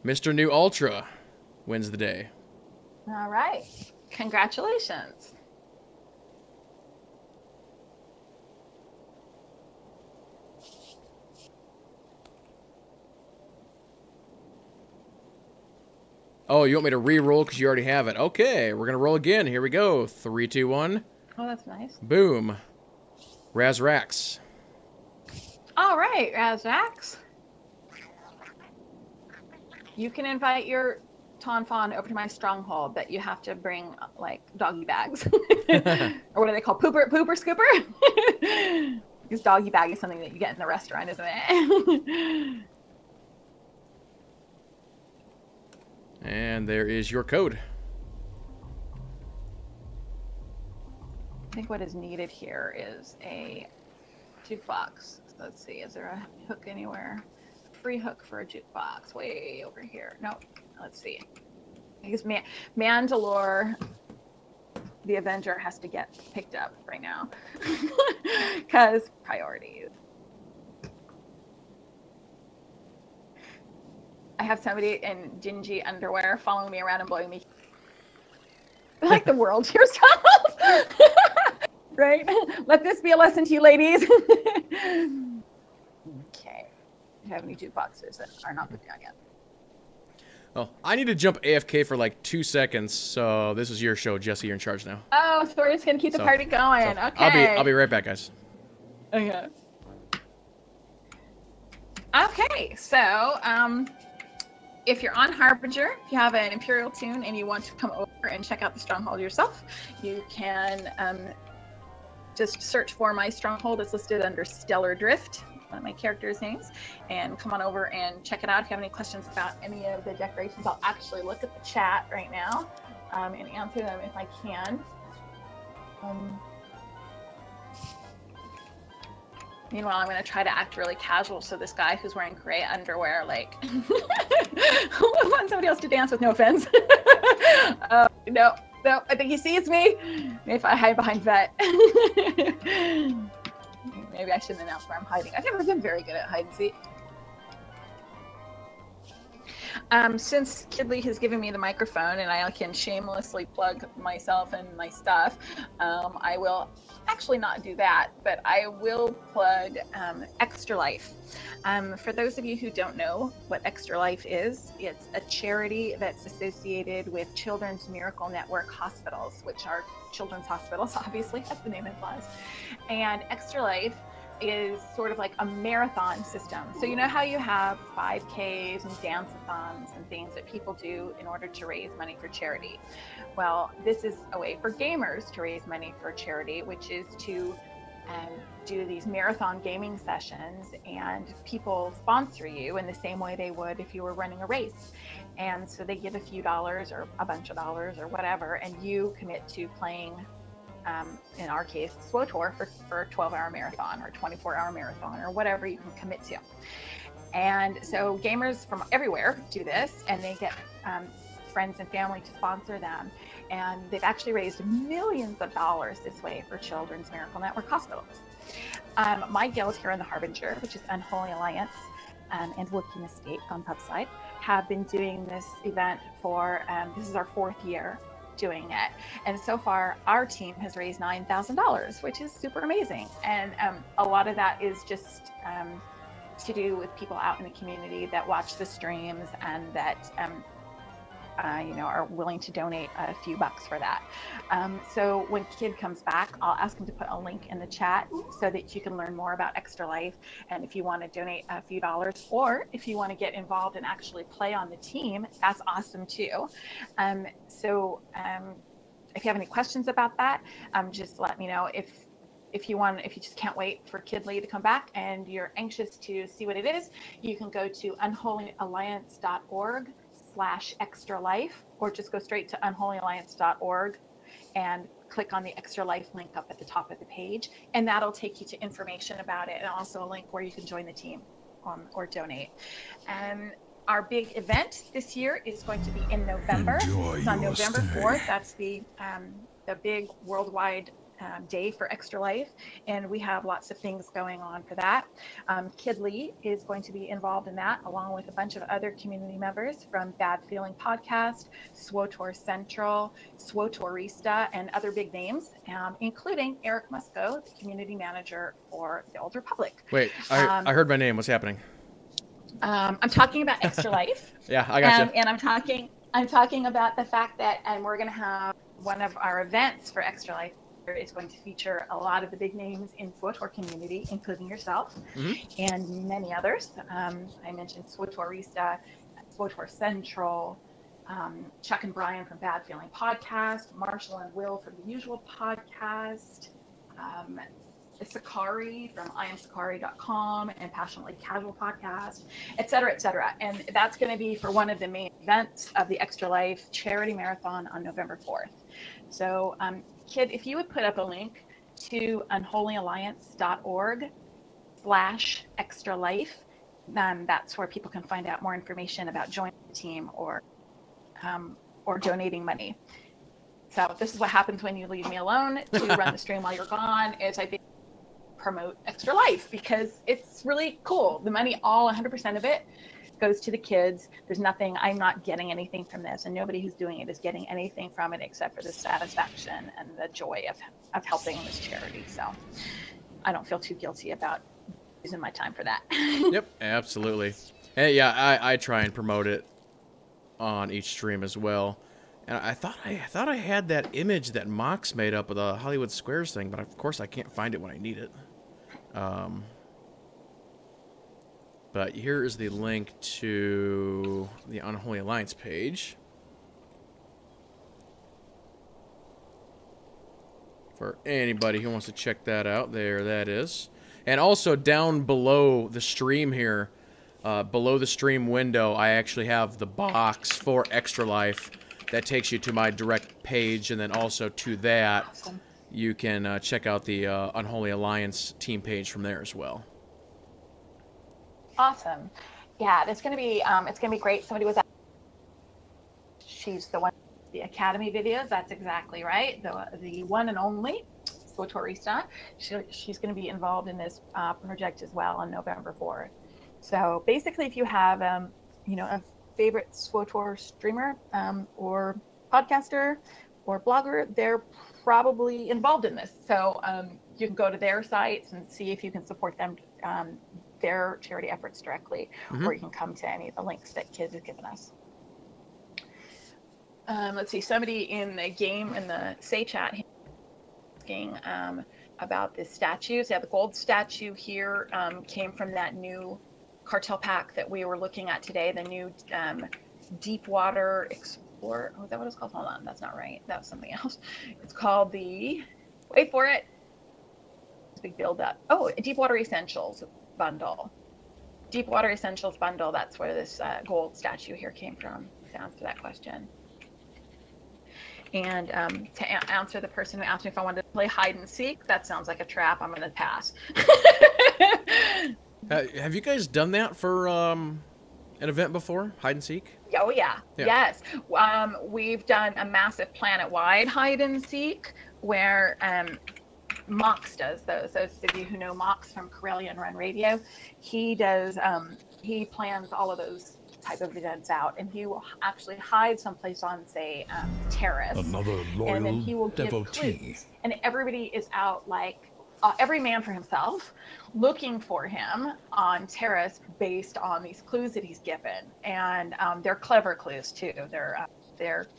Mr. New Ultra wins the day. All right. Congratulations. Oh, you want me to re-roll because you already have it. Okay, we're going to roll again. Here we go. 3, 2, 1. Oh, that's nice. Boom. Razrax. All right, Razrax. You can invite your Tonfon over to my stronghold, but you have to bring like doggy bags. Or what are they called? Pooper scooper? Because doggy bag is something that you get in the restaurant, isn't it? And there is your code. I think what is needed here is a jukebox. So let's see, is there a hook anywhere? Free hook for a jukebox way over here. Nope. Let's see. I guess Mandalore, the Avenger, has to get picked up right now because priorities. I have somebody in dingy underwear following me around and blowing me like the world here's Charles. Right? Let this be a lesson to you, ladies. Okay. Do you have any jukeboxes that are not put down yet? Oh, I need to jump AFK for like 2 seconds, so this is your show, Jesse. You're in charge now. Oh, so we're just gonna keep the party going. So Okay. I'll be right back, guys. Okay. Okay, so if you're on Harbinger, if you have an Imperial tune and you want to come over and check out the Stronghold yourself, you can just search for my Stronghold. It's listed under Stellar Drift, one of my characters' names, and come on over and check it out. If you have any questions about any of the decorations, I'll actually look at the chat right now and answer them if I can. Meanwhile, I'm going to try to act really casual so this guy who's wearing gray underwear, like, wants somebody else to dance with, no offense. No, I think he sees me. Maybe if I hide behind Vet. Maybe I shouldn't announce where I'm hiding. I've never been very good at hide and seek. Since Kid-Lee has given me the microphone and I can shamelessly plug myself and my stuff, I will actually not do that, but I will plug Extra Life. For those of you who don't know what Extra Life is, it's a charity that's associated with Children's Miracle Network hospitals, which are children's hospitals, obviously, as the name implies. And Extra Life is sort of like a marathon system. So you know how you have 5Ks and dance-a-thons and things that people do in order to raise money for charity. Well, this is a way for gamers to raise money for charity, which is to do these marathon gaming sessions, and people sponsor you in the same way they would if you were running a race. And so they give a few dollars or a bunch of dollars or whatever, and you commit to playing in our case, SWTOR for a 12-hour marathon or 24-hour marathon or whatever you can commit to. And so gamers from everywhere do this, and they get friends and family to sponsor them. And they've actually raised millions of dollars this way for Children's Miracle Network hospitals. My guild here in the Harbinger, which is Unholy Alliance and Working Escape on Pubside, have been doing this event for, this is our 4th year doing it, and so far our team has raised $9,000, which is super amazing. And a lot of that is just to do with people out in the community that watch the streams and that you know, are willing to donate a few bucks for that. So when Kid comes back, I'll ask him to put a link in the chat so that you can learn more about Extra Life. And if you want to donate a few dollars, or if you want to get involved and actually play on the team, that's awesome too. So if you have any questions about that, just let me know. If you just can't wait for Kid-Lee to come back and you're anxious to see what it is, you can go to unholyalliance.org/Extra Life, or just go straight to unholyalliance.org and click on the Extra Life link up at the top of the page, and that'll take you to information about it, and also a link where you can join the team or donate. Our big event this year is going to be in November. It's on November 4th. That's the big worldwide day for Extra Life, and we have lots of things going on for that. Kid-Lee is going to be involved in that, along with a bunch of other community members from Bad Feeling Podcast, SWTOR Central, SWTORista, and other big names, including Eric Musco, the community manager for the Old Republic. Wait, I heard my name. What's happening? I'm talking about Extra Life. Yeah, I got you. And I'm talking about the fact that we're going to have one of our events for Extra Life is going to feature a lot of the big names in SWTOR community, including yourself and many others. I mentioned SWTORista, SWTOR Central, Chuck and Brian from Bad Feeling Podcast, Marshall and Will from The Usual Podcast, Sakari from IamSakari.com and Passionately Casual Podcast, et cetera, et cetera. And that's going to be for one of the main events of the Extra Life Charity Marathon on November 4th. So, Kid, if you would put up a link to unholyalliance.org/Extra Life, then that's where people can find out more information about joining the team or donating money. So this is what happens when you leave me alone to run the stream while you're gone, is I promote Extra Life because it's really cool. The money, all 100% of it, goes to the kids. There's nothing, I'm not getting anything from this, and nobody who's doing it is getting anything from it except for the satisfaction and the joy of helping this charity. So I don't feel too guilty about using my time for that. Yep, absolutely. Hey, yeah, I try and promote it on each stream as well. And I thought I had that image that Mox made up of the Hollywood Squares thing, but of course I can't find it when I need it. But here is the link to the Unholy Alliance page. For anybody who wants to check that out, there that is. And also down below the stream here, below the stream window, I actually have the box for Extra Life that takes you to my direct page, and then also to that, Awesome. you can check out the Unholy Alliance team page from there as well. Awesome. Yeah, it's gonna be great. Somebody was, she's the one, the Academy videos. That's exactly right. The one and only SWTORista. She's going to be involved in this project as well on November 4th. So basically, if you have you know, a favorite SWTOR streamer or podcaster or blogger, they're probably involved in this. So you can go to their sites and see if you can support them, their charity efforts directly, or you can come to any of the links that Kid has given us. Let's see, somebody in the game, in the Say chat, asking about the statues. Yeah, the gold statue here came from that new cartel pack that we were looking at today, the new Deepwater Explorer. Oh, is that what it's called? Hold on, that's not right. That was something else. It's called the, wait for it. Big build up. Oh, Deepwater Essentials bundle. Deepwater Essentials bundle. That's where this gold statue here came from, to answer that question. And to answer the person who asked me if I wanted to play hide and seek, that sounds like a trap. I'm going to pass. Have you guys done that for an event before? Hide and seek? Oh, yeah. Yes. We've done a massive planet-wide hide and seek where Mox does those. Those of you who know Mox from Corellian Run Radio, he does, he plans all of those type of events out, and he will actually hide someplace on, say, terrace. Another loyal and then he will devotee. give clues, and everybody is out like every man for himself, looking for him on terrace based on these clues that he's given, and they're clever clues too. They're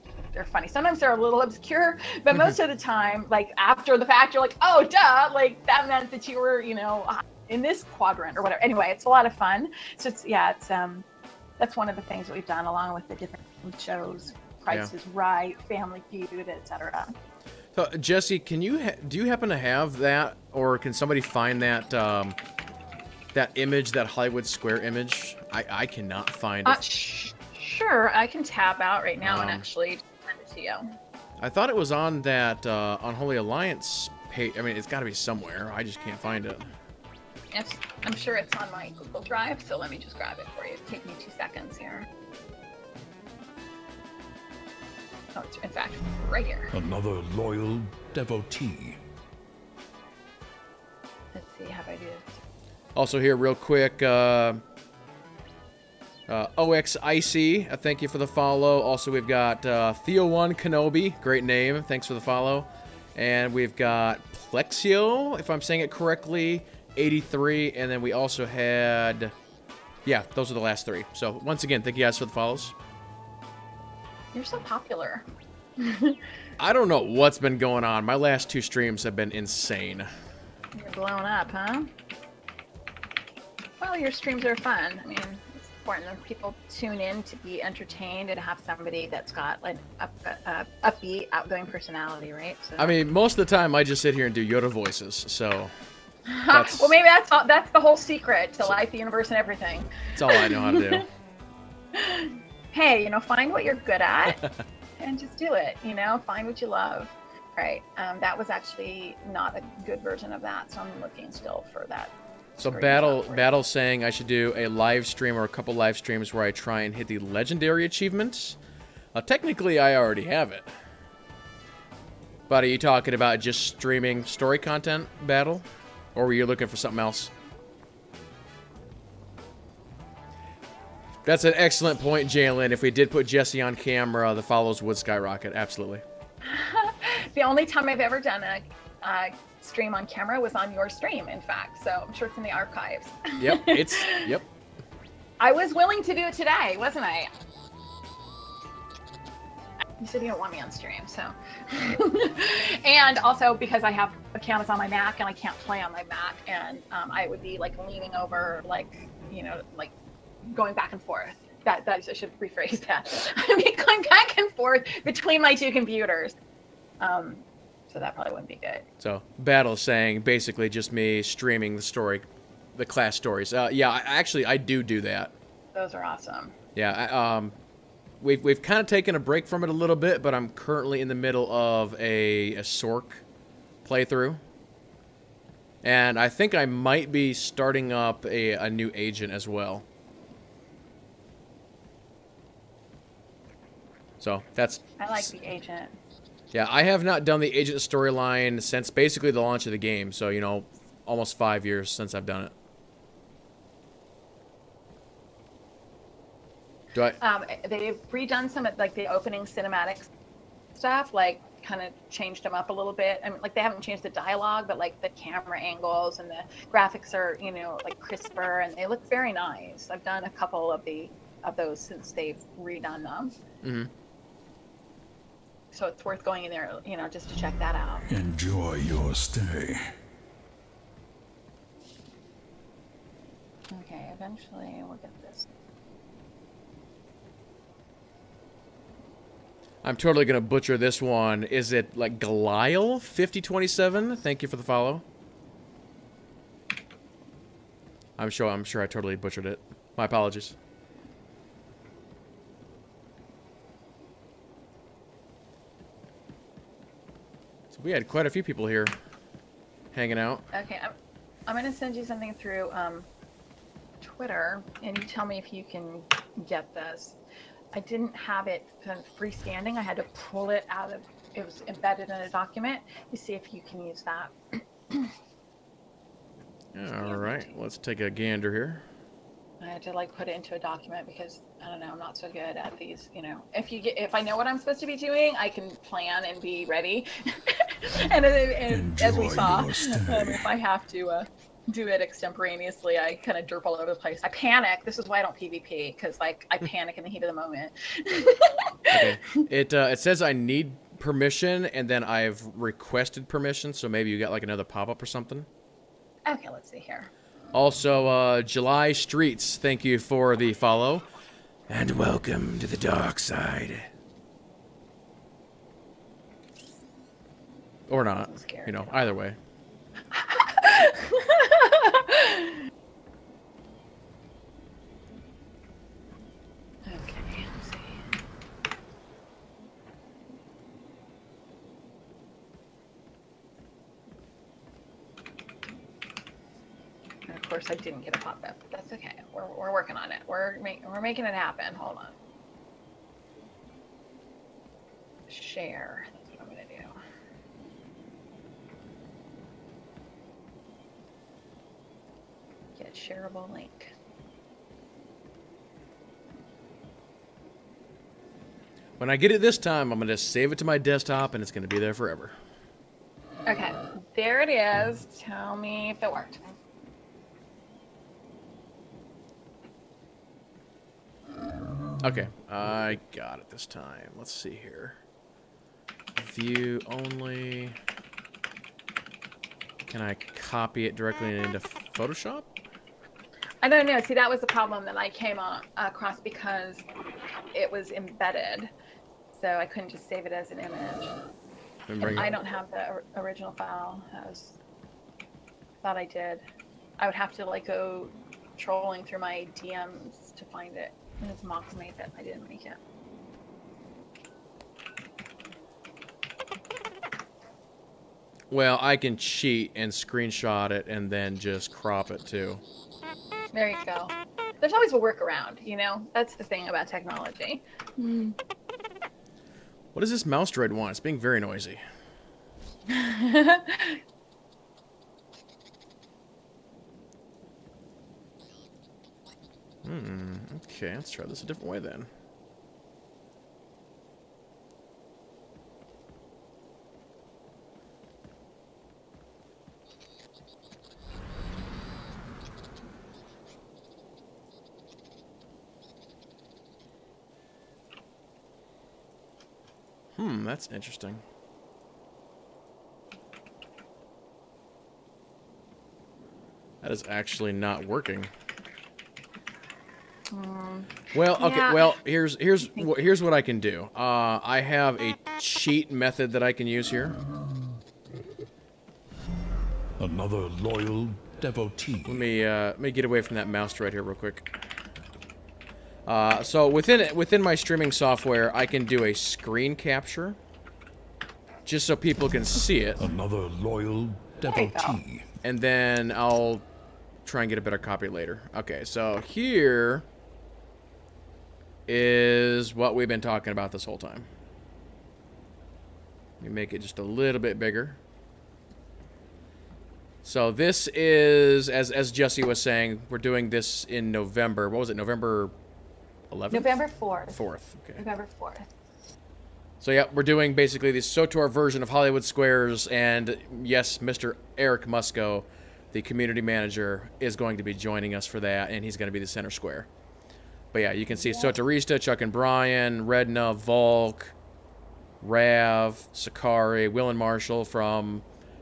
funny. Sometimes they're a little obscure, but most of the time, like after the fact, you're like, oh, duh, like that meant that you were, you know, in this quadrant or whatever. Anyway, it's a lot of fun. So it's, yeah, it's that's one of the things that we've done along with the different shows, Price is Right, Family Feud, etc. So Jessie, can you do you happen to have that, or can somebody find that that image, that Hollywood Square image? I cannot find it. Sure, I can tab out right now and actually send it to you. I thought it was on that Unholy Alliance page. I mean, it's got to be somewhere. I just can't find it. I'm sure it's on my Google Drive, so let me just grab it for you. Take me 2 seconds here. Oh, it's in fact right here. Another loyal devotee. Let's see how I do this. Also here, real quick, OX Icy, thank you for the follow. Also, we've got Theo1 Kenobi, great name, thanks for the follow. And we've got Plexio, if I'm saying it correctly, 83, and then we also had, yeah, those are the last three. So once again, thank you guys for the follows. You're so popular. I don't know what's been going on. My last 2 streams have been insane. You're blown up, huh? Well, your streams are fun. I mean, it's important that people tune in to be entertained and have somebody that's got like upbeat, outgoing personality, right? So. I mean, most of the time I just sit here and do Yoda voices, so... That's, well, maybe that's the whole secret to life, the universe, and everything. That's all I know how to do. Hey, you know, find what you're good at and just do it, you know, find what you love. Right. That was actually not a good version of that, so I'm looking still for that. So Battle saying I should do a live stream or a couple live streams where I try and hit the legendary achievements. Technically, I already have it. But are you talking about just streaming story content, Battle? Or were you looking for something else? That's an excellent point, Jalen. If we did put Jessie on camera, the follows would skyrocket. Absolutely. The only time I've ever done a stream on camera was on your stream, in fact. So I'm sure it's in the archives. Yep, yep. I was willing to do it today, wasn't I? You said you don't want me on stream, so. And also because I have a cameras on my Mac and I can't play on my Mac, and I would be like leaning over, like, you know, like going back and forth. That I should rephrase that. I'd be going back and forth between my two computers. So that probably wouldn't be good. So Battle's saying basically just me streaming the story, the class stories. Yeah, I do that. Those are awesome. Yeah, we've kind of taken a break from it a little bit, but I'm currently in the middle of a SWTOR playthrough. And I think I might be starting up a new agent as well. So that's... I like the agent. Yeah, I have not done the agent storyline since basically the launch of the game. So, you know, almost 5 years since I've done it. Do I? They've redone some of like the opening cinematic stuff, like kind of changed them up a little bit. I mean, like they haven't changed the dialogue, but like the camera angles and the graphics are, you know, like crisper and they look very nice. I've done a couple of those since they've redone them. Mm-hmm. So it's worth going in there, you know, just to check that out. Enjoy your stay. Okay, eventually we'll get this. I'm totally going to butcher this one. Is it like Golial 5027? Thank you for the follow. I'm sure I totally butchered it. My apologies. So we had quite a few people here hanging out. Okay, I'm going to send you something through Twitter, and you tell me if you can get this. I didn't have it kind of freestanding. I had to pull it out of, it was embedded in a document. You see if you can use that. All right, let's take a gander here. I had to like put it into a document because I don't know, I'm not so good at these, you know. If I know what I'm supposed to be doing, I can plan and be ready. and as we saw, if I have to do it extemporaneously, I kind of derp all over the place. I panic. This is why I don't PvP, because like I panic in the heat of the moment. Okay. It says I need permission, and then I've requested permission, so maybe you got like another pop-up or something. Okay, let's see here. Also, July Streets, thank you for the follow. And welcome to the dark side. Or not, you know, either way. Okay, let's see. And of course, I didn't get a pop-up, but that's okay. We're working on it. We're making it happen. Hold on. Share. That's what I'm gonna do. Get shareable link. When I get it this time, I'm going to save it to my desktop, and it's going to be there forever. Okay, there it is. Tell me if it worked. Okay, I got it this time. Let's see here. View only. Can I copy it directly into Photoshop? I don't know. See, that was the problem that I came across because it was embedded. So I couldn't just save it as an image. And I don't have the original file. Thought I did. I would have to like go trolling through my DMs to find it. And it's Mox made it. I didn't make it. Well, I can cheat and screenshot it and then just crop it too. There you go. There's always a workaround, you know? That's the thing about technology. What does this mouse droid want? It's being very noisy. Okay, let's try this a different way then. That's interesting. That is actually not working. Well, okay. Yeah. Well, here's what I can do. I have a cheat method that I can use here. Another loyal devotee. Let me get away from that mouse right here real quick. So within my streaming software, I can do a screen capture, just so people can see it. Another loyal devotee. And then I'll try and get a better copy later. Okay, so here is what we've been talking about this whole time. Let me make it just a little bit bigger. So this is, as Jessie was saying, we're doing this in November. What was it, November 11th? November 4th. 4th, okay. November 4th. So yeah, we're doing basically the SWTOR version of Hollywood Squares, and yes, Mr. Eric Musco, the community manager, is going to be joining us for that, and he's going to be the center square. But yeah, you can see SWTORista, Chuck and Brian, Redna, Volk, Rav, Sakari, Will and Marshall from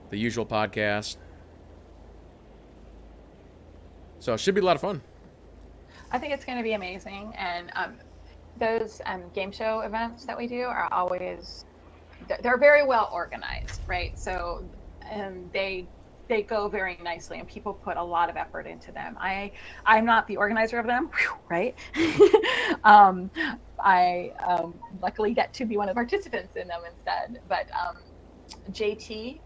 the usual podcast. So it should be a lot of fun. I think it's going to be amazing, and those game show events that we do are always, they're very well organized, right? So they go very nicely, and people put a lot of effort into them. I'm not the organizer of them, right? I luckily get to be one of the participants in them instead. But JT,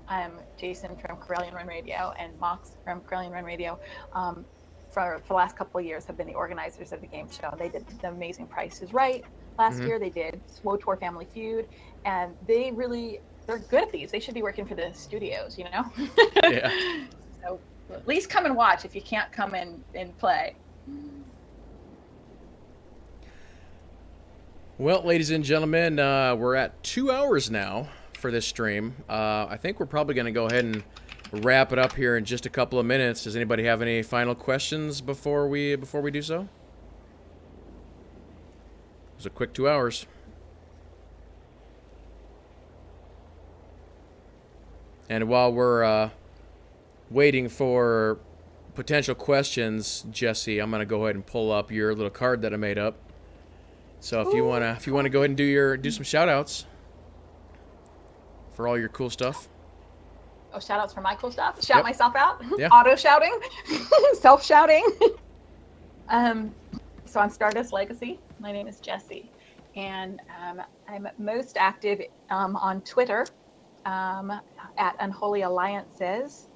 Jason from Corellian Run Radio, and Mox from Corellian Run Radio, for the last couple of years have been the organizers of the game show. They did the amazing Price is Right last year. They did SWTOR Family Feud, and they're good at these. They should be working for the studios, you know? Yeah. So at least come and watch if you can't come and play. Well, ladies and gentlemen, we're at 2 hours now for this stream. I think we're probably going to go ahead and wrap it up here in just a couple of minutes. Does anybody have any final questions before we do so? It was a quick 2 hours. And while we're waiting for potential questions, Jessie, I'm gonna go ahead and pull up your little card that I made up. So if you wanna go ahead and do some shout outs for all your cool stuff. Oh, shout outs for my cool stuff. Shout myself out. Yeah. Auto shouting. Self shouting. So on Stardust Legacy, my name is Jessie, and I'm most active on Twitter at Unholy Alliances,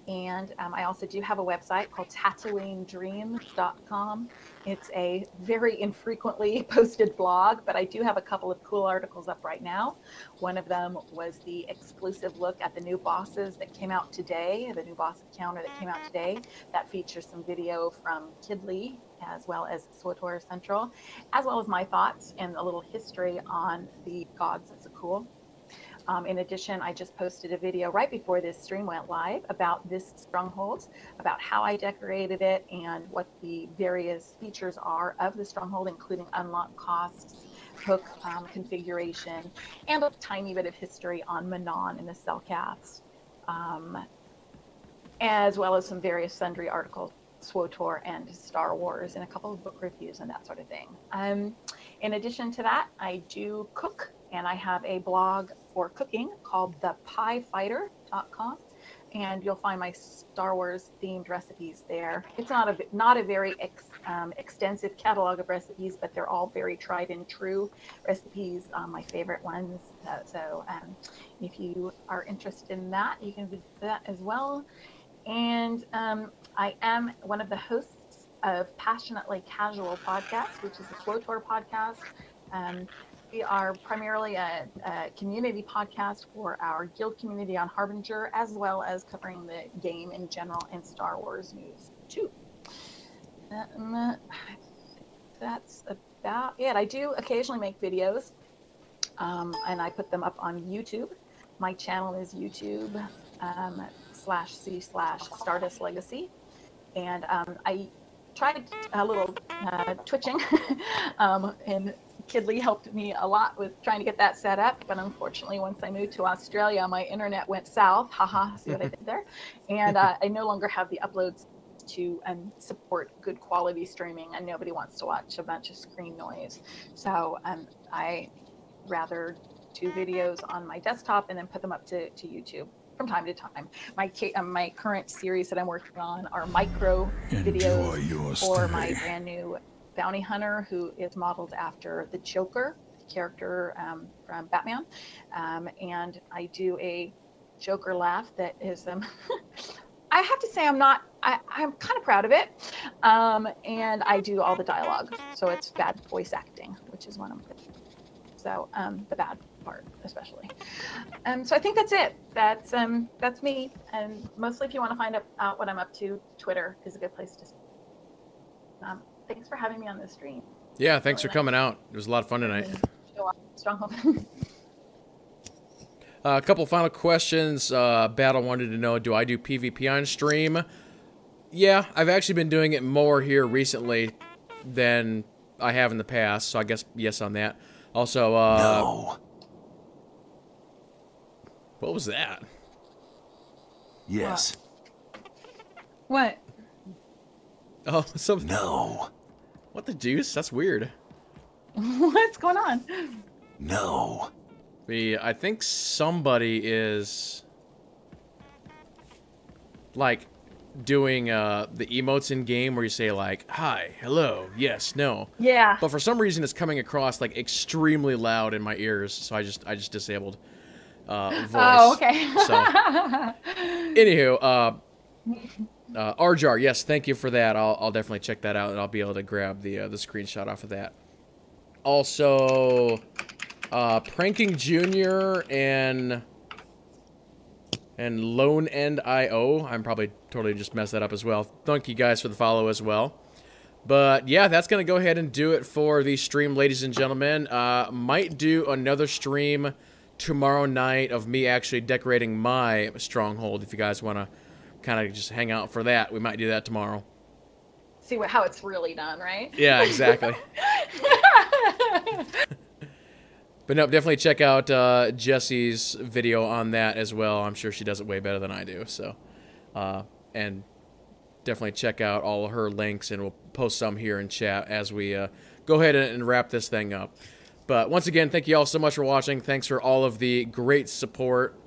and I also do have a website called TatooineDreams.com. It's a very infrequently posted blog, but I do have a couple of cool articles up right now. One of them was the exclusive look at the new bosses that came out today, the new boss encounter that came out today. That features some video from Kid-Lee, as well as SWTOR Central, as well as my thoughts and a little history on the gods of Zakul. In addition, I just posted a video right before this stream went live about this stronghold, about how I decorated it and what the various features are of the stronghold, including unlock costs, hook configuration, and a tiny bit of history on Manaan and the cell cats, as well as some various sundry articles, SWTOR and Star Wars, and a couple of book reviews and that sort of thing. In addition to that, I do cook, and I have a blog for cooking called thepiefighter.com, and you'll find my Star Wars themed recipes there. It's not a very extensive catalog of recipes, but they're all very tried and true recipes, my favorite ones. So if you are interested in that, you can visit that as well. And I am one of the hosts of Passionately Casual podcast, which is a SWTOR podcast. We are primarily a community podcast for our guild community on Harbinger, as well as covering the game in general and Star Wars news too. That's about it. I do occasionally make videos, and I put them up on YouTube. My channel is YouTube/C/Stardust Legacy, and I tried a little twitching and Kid-Lee helped me a lot with trying to get that set up, but unfortunately, once I moved to Australia, my internet went south. Haha, see what I did there? And I no longer have the uploads to support good quality streaming, and nobody wants to watch a bunch of screen noise. So I rather do videos on my desktop and then put them up to YouTube from time to time. My current series that I'm working on are micro videos for my brand new bounty hunter, who is modeled after the Joker, the character from Batman. And I do a Joker laugh that is, I have to say I'm kind of proud of it. And I do all the dialogue. So it's bad voice acting, which is one of them. So the bad part, especially. So I think that's it. That's me. And mostly if you want to find out what I'm up to, Twitter is a good place to thanks for having me on this stream. Yeah, thanks for coming out. It was a lot of fun tonight. Stronghold. A couple final questions. Battle wanted to know, do I do PvP on stream? Yeah, I've actually been doing it more here recently than I have in the past, so I guess yes on that. Also, no. What was that? Yes. What? Oh, something. No. What the deuce? That's weird. What's going on? No. I think somebody is like doing the emotes in game where you say like hi, hello, yes, no. Yeah. But for some reason it's coming across like extrememely loud in my ears, so I just disabled voice. Oh, okay. So anywho, Arjar, yes, thank you for that. I'll definitely check that out, and I'll be able to grab the screenshot off of that. Also, Pranking Junior and Lone End IO. I'm probably totally just messed that up as well. Thank you guys for the follow as well. But yeah, that's gonna go ahead and do it for the stream, ladies and gentlemen. Might do another stream tomorrow night of me actually decorating my stronghold. If you guys want to kind of just hang out for that, we might do that tomorrow. See how it's really done, right? Yeah, exactly. But no, definitely check out Jessie's video on that as well. I'm sure she does it way better than I do. So, and definitely check out all of her links, and we'll post some here in chat as we go ahead and wrap this thing up. But once again, thank you all so much for watching. Thanks for all of the great support.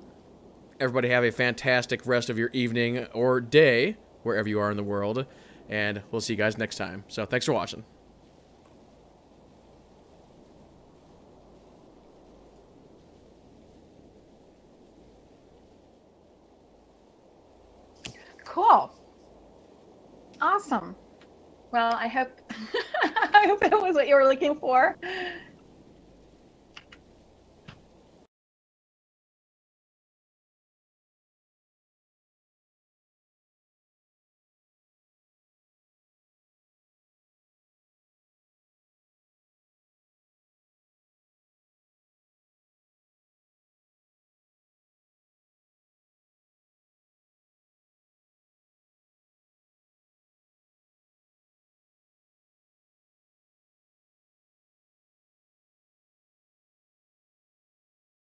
Everybody have a fantastic rest of your evening or day, wherever you are in the world. And we'll see you guys next time. So thanks for watching. Cool. Awesome. Well, I hope I hope that was what you were looking for.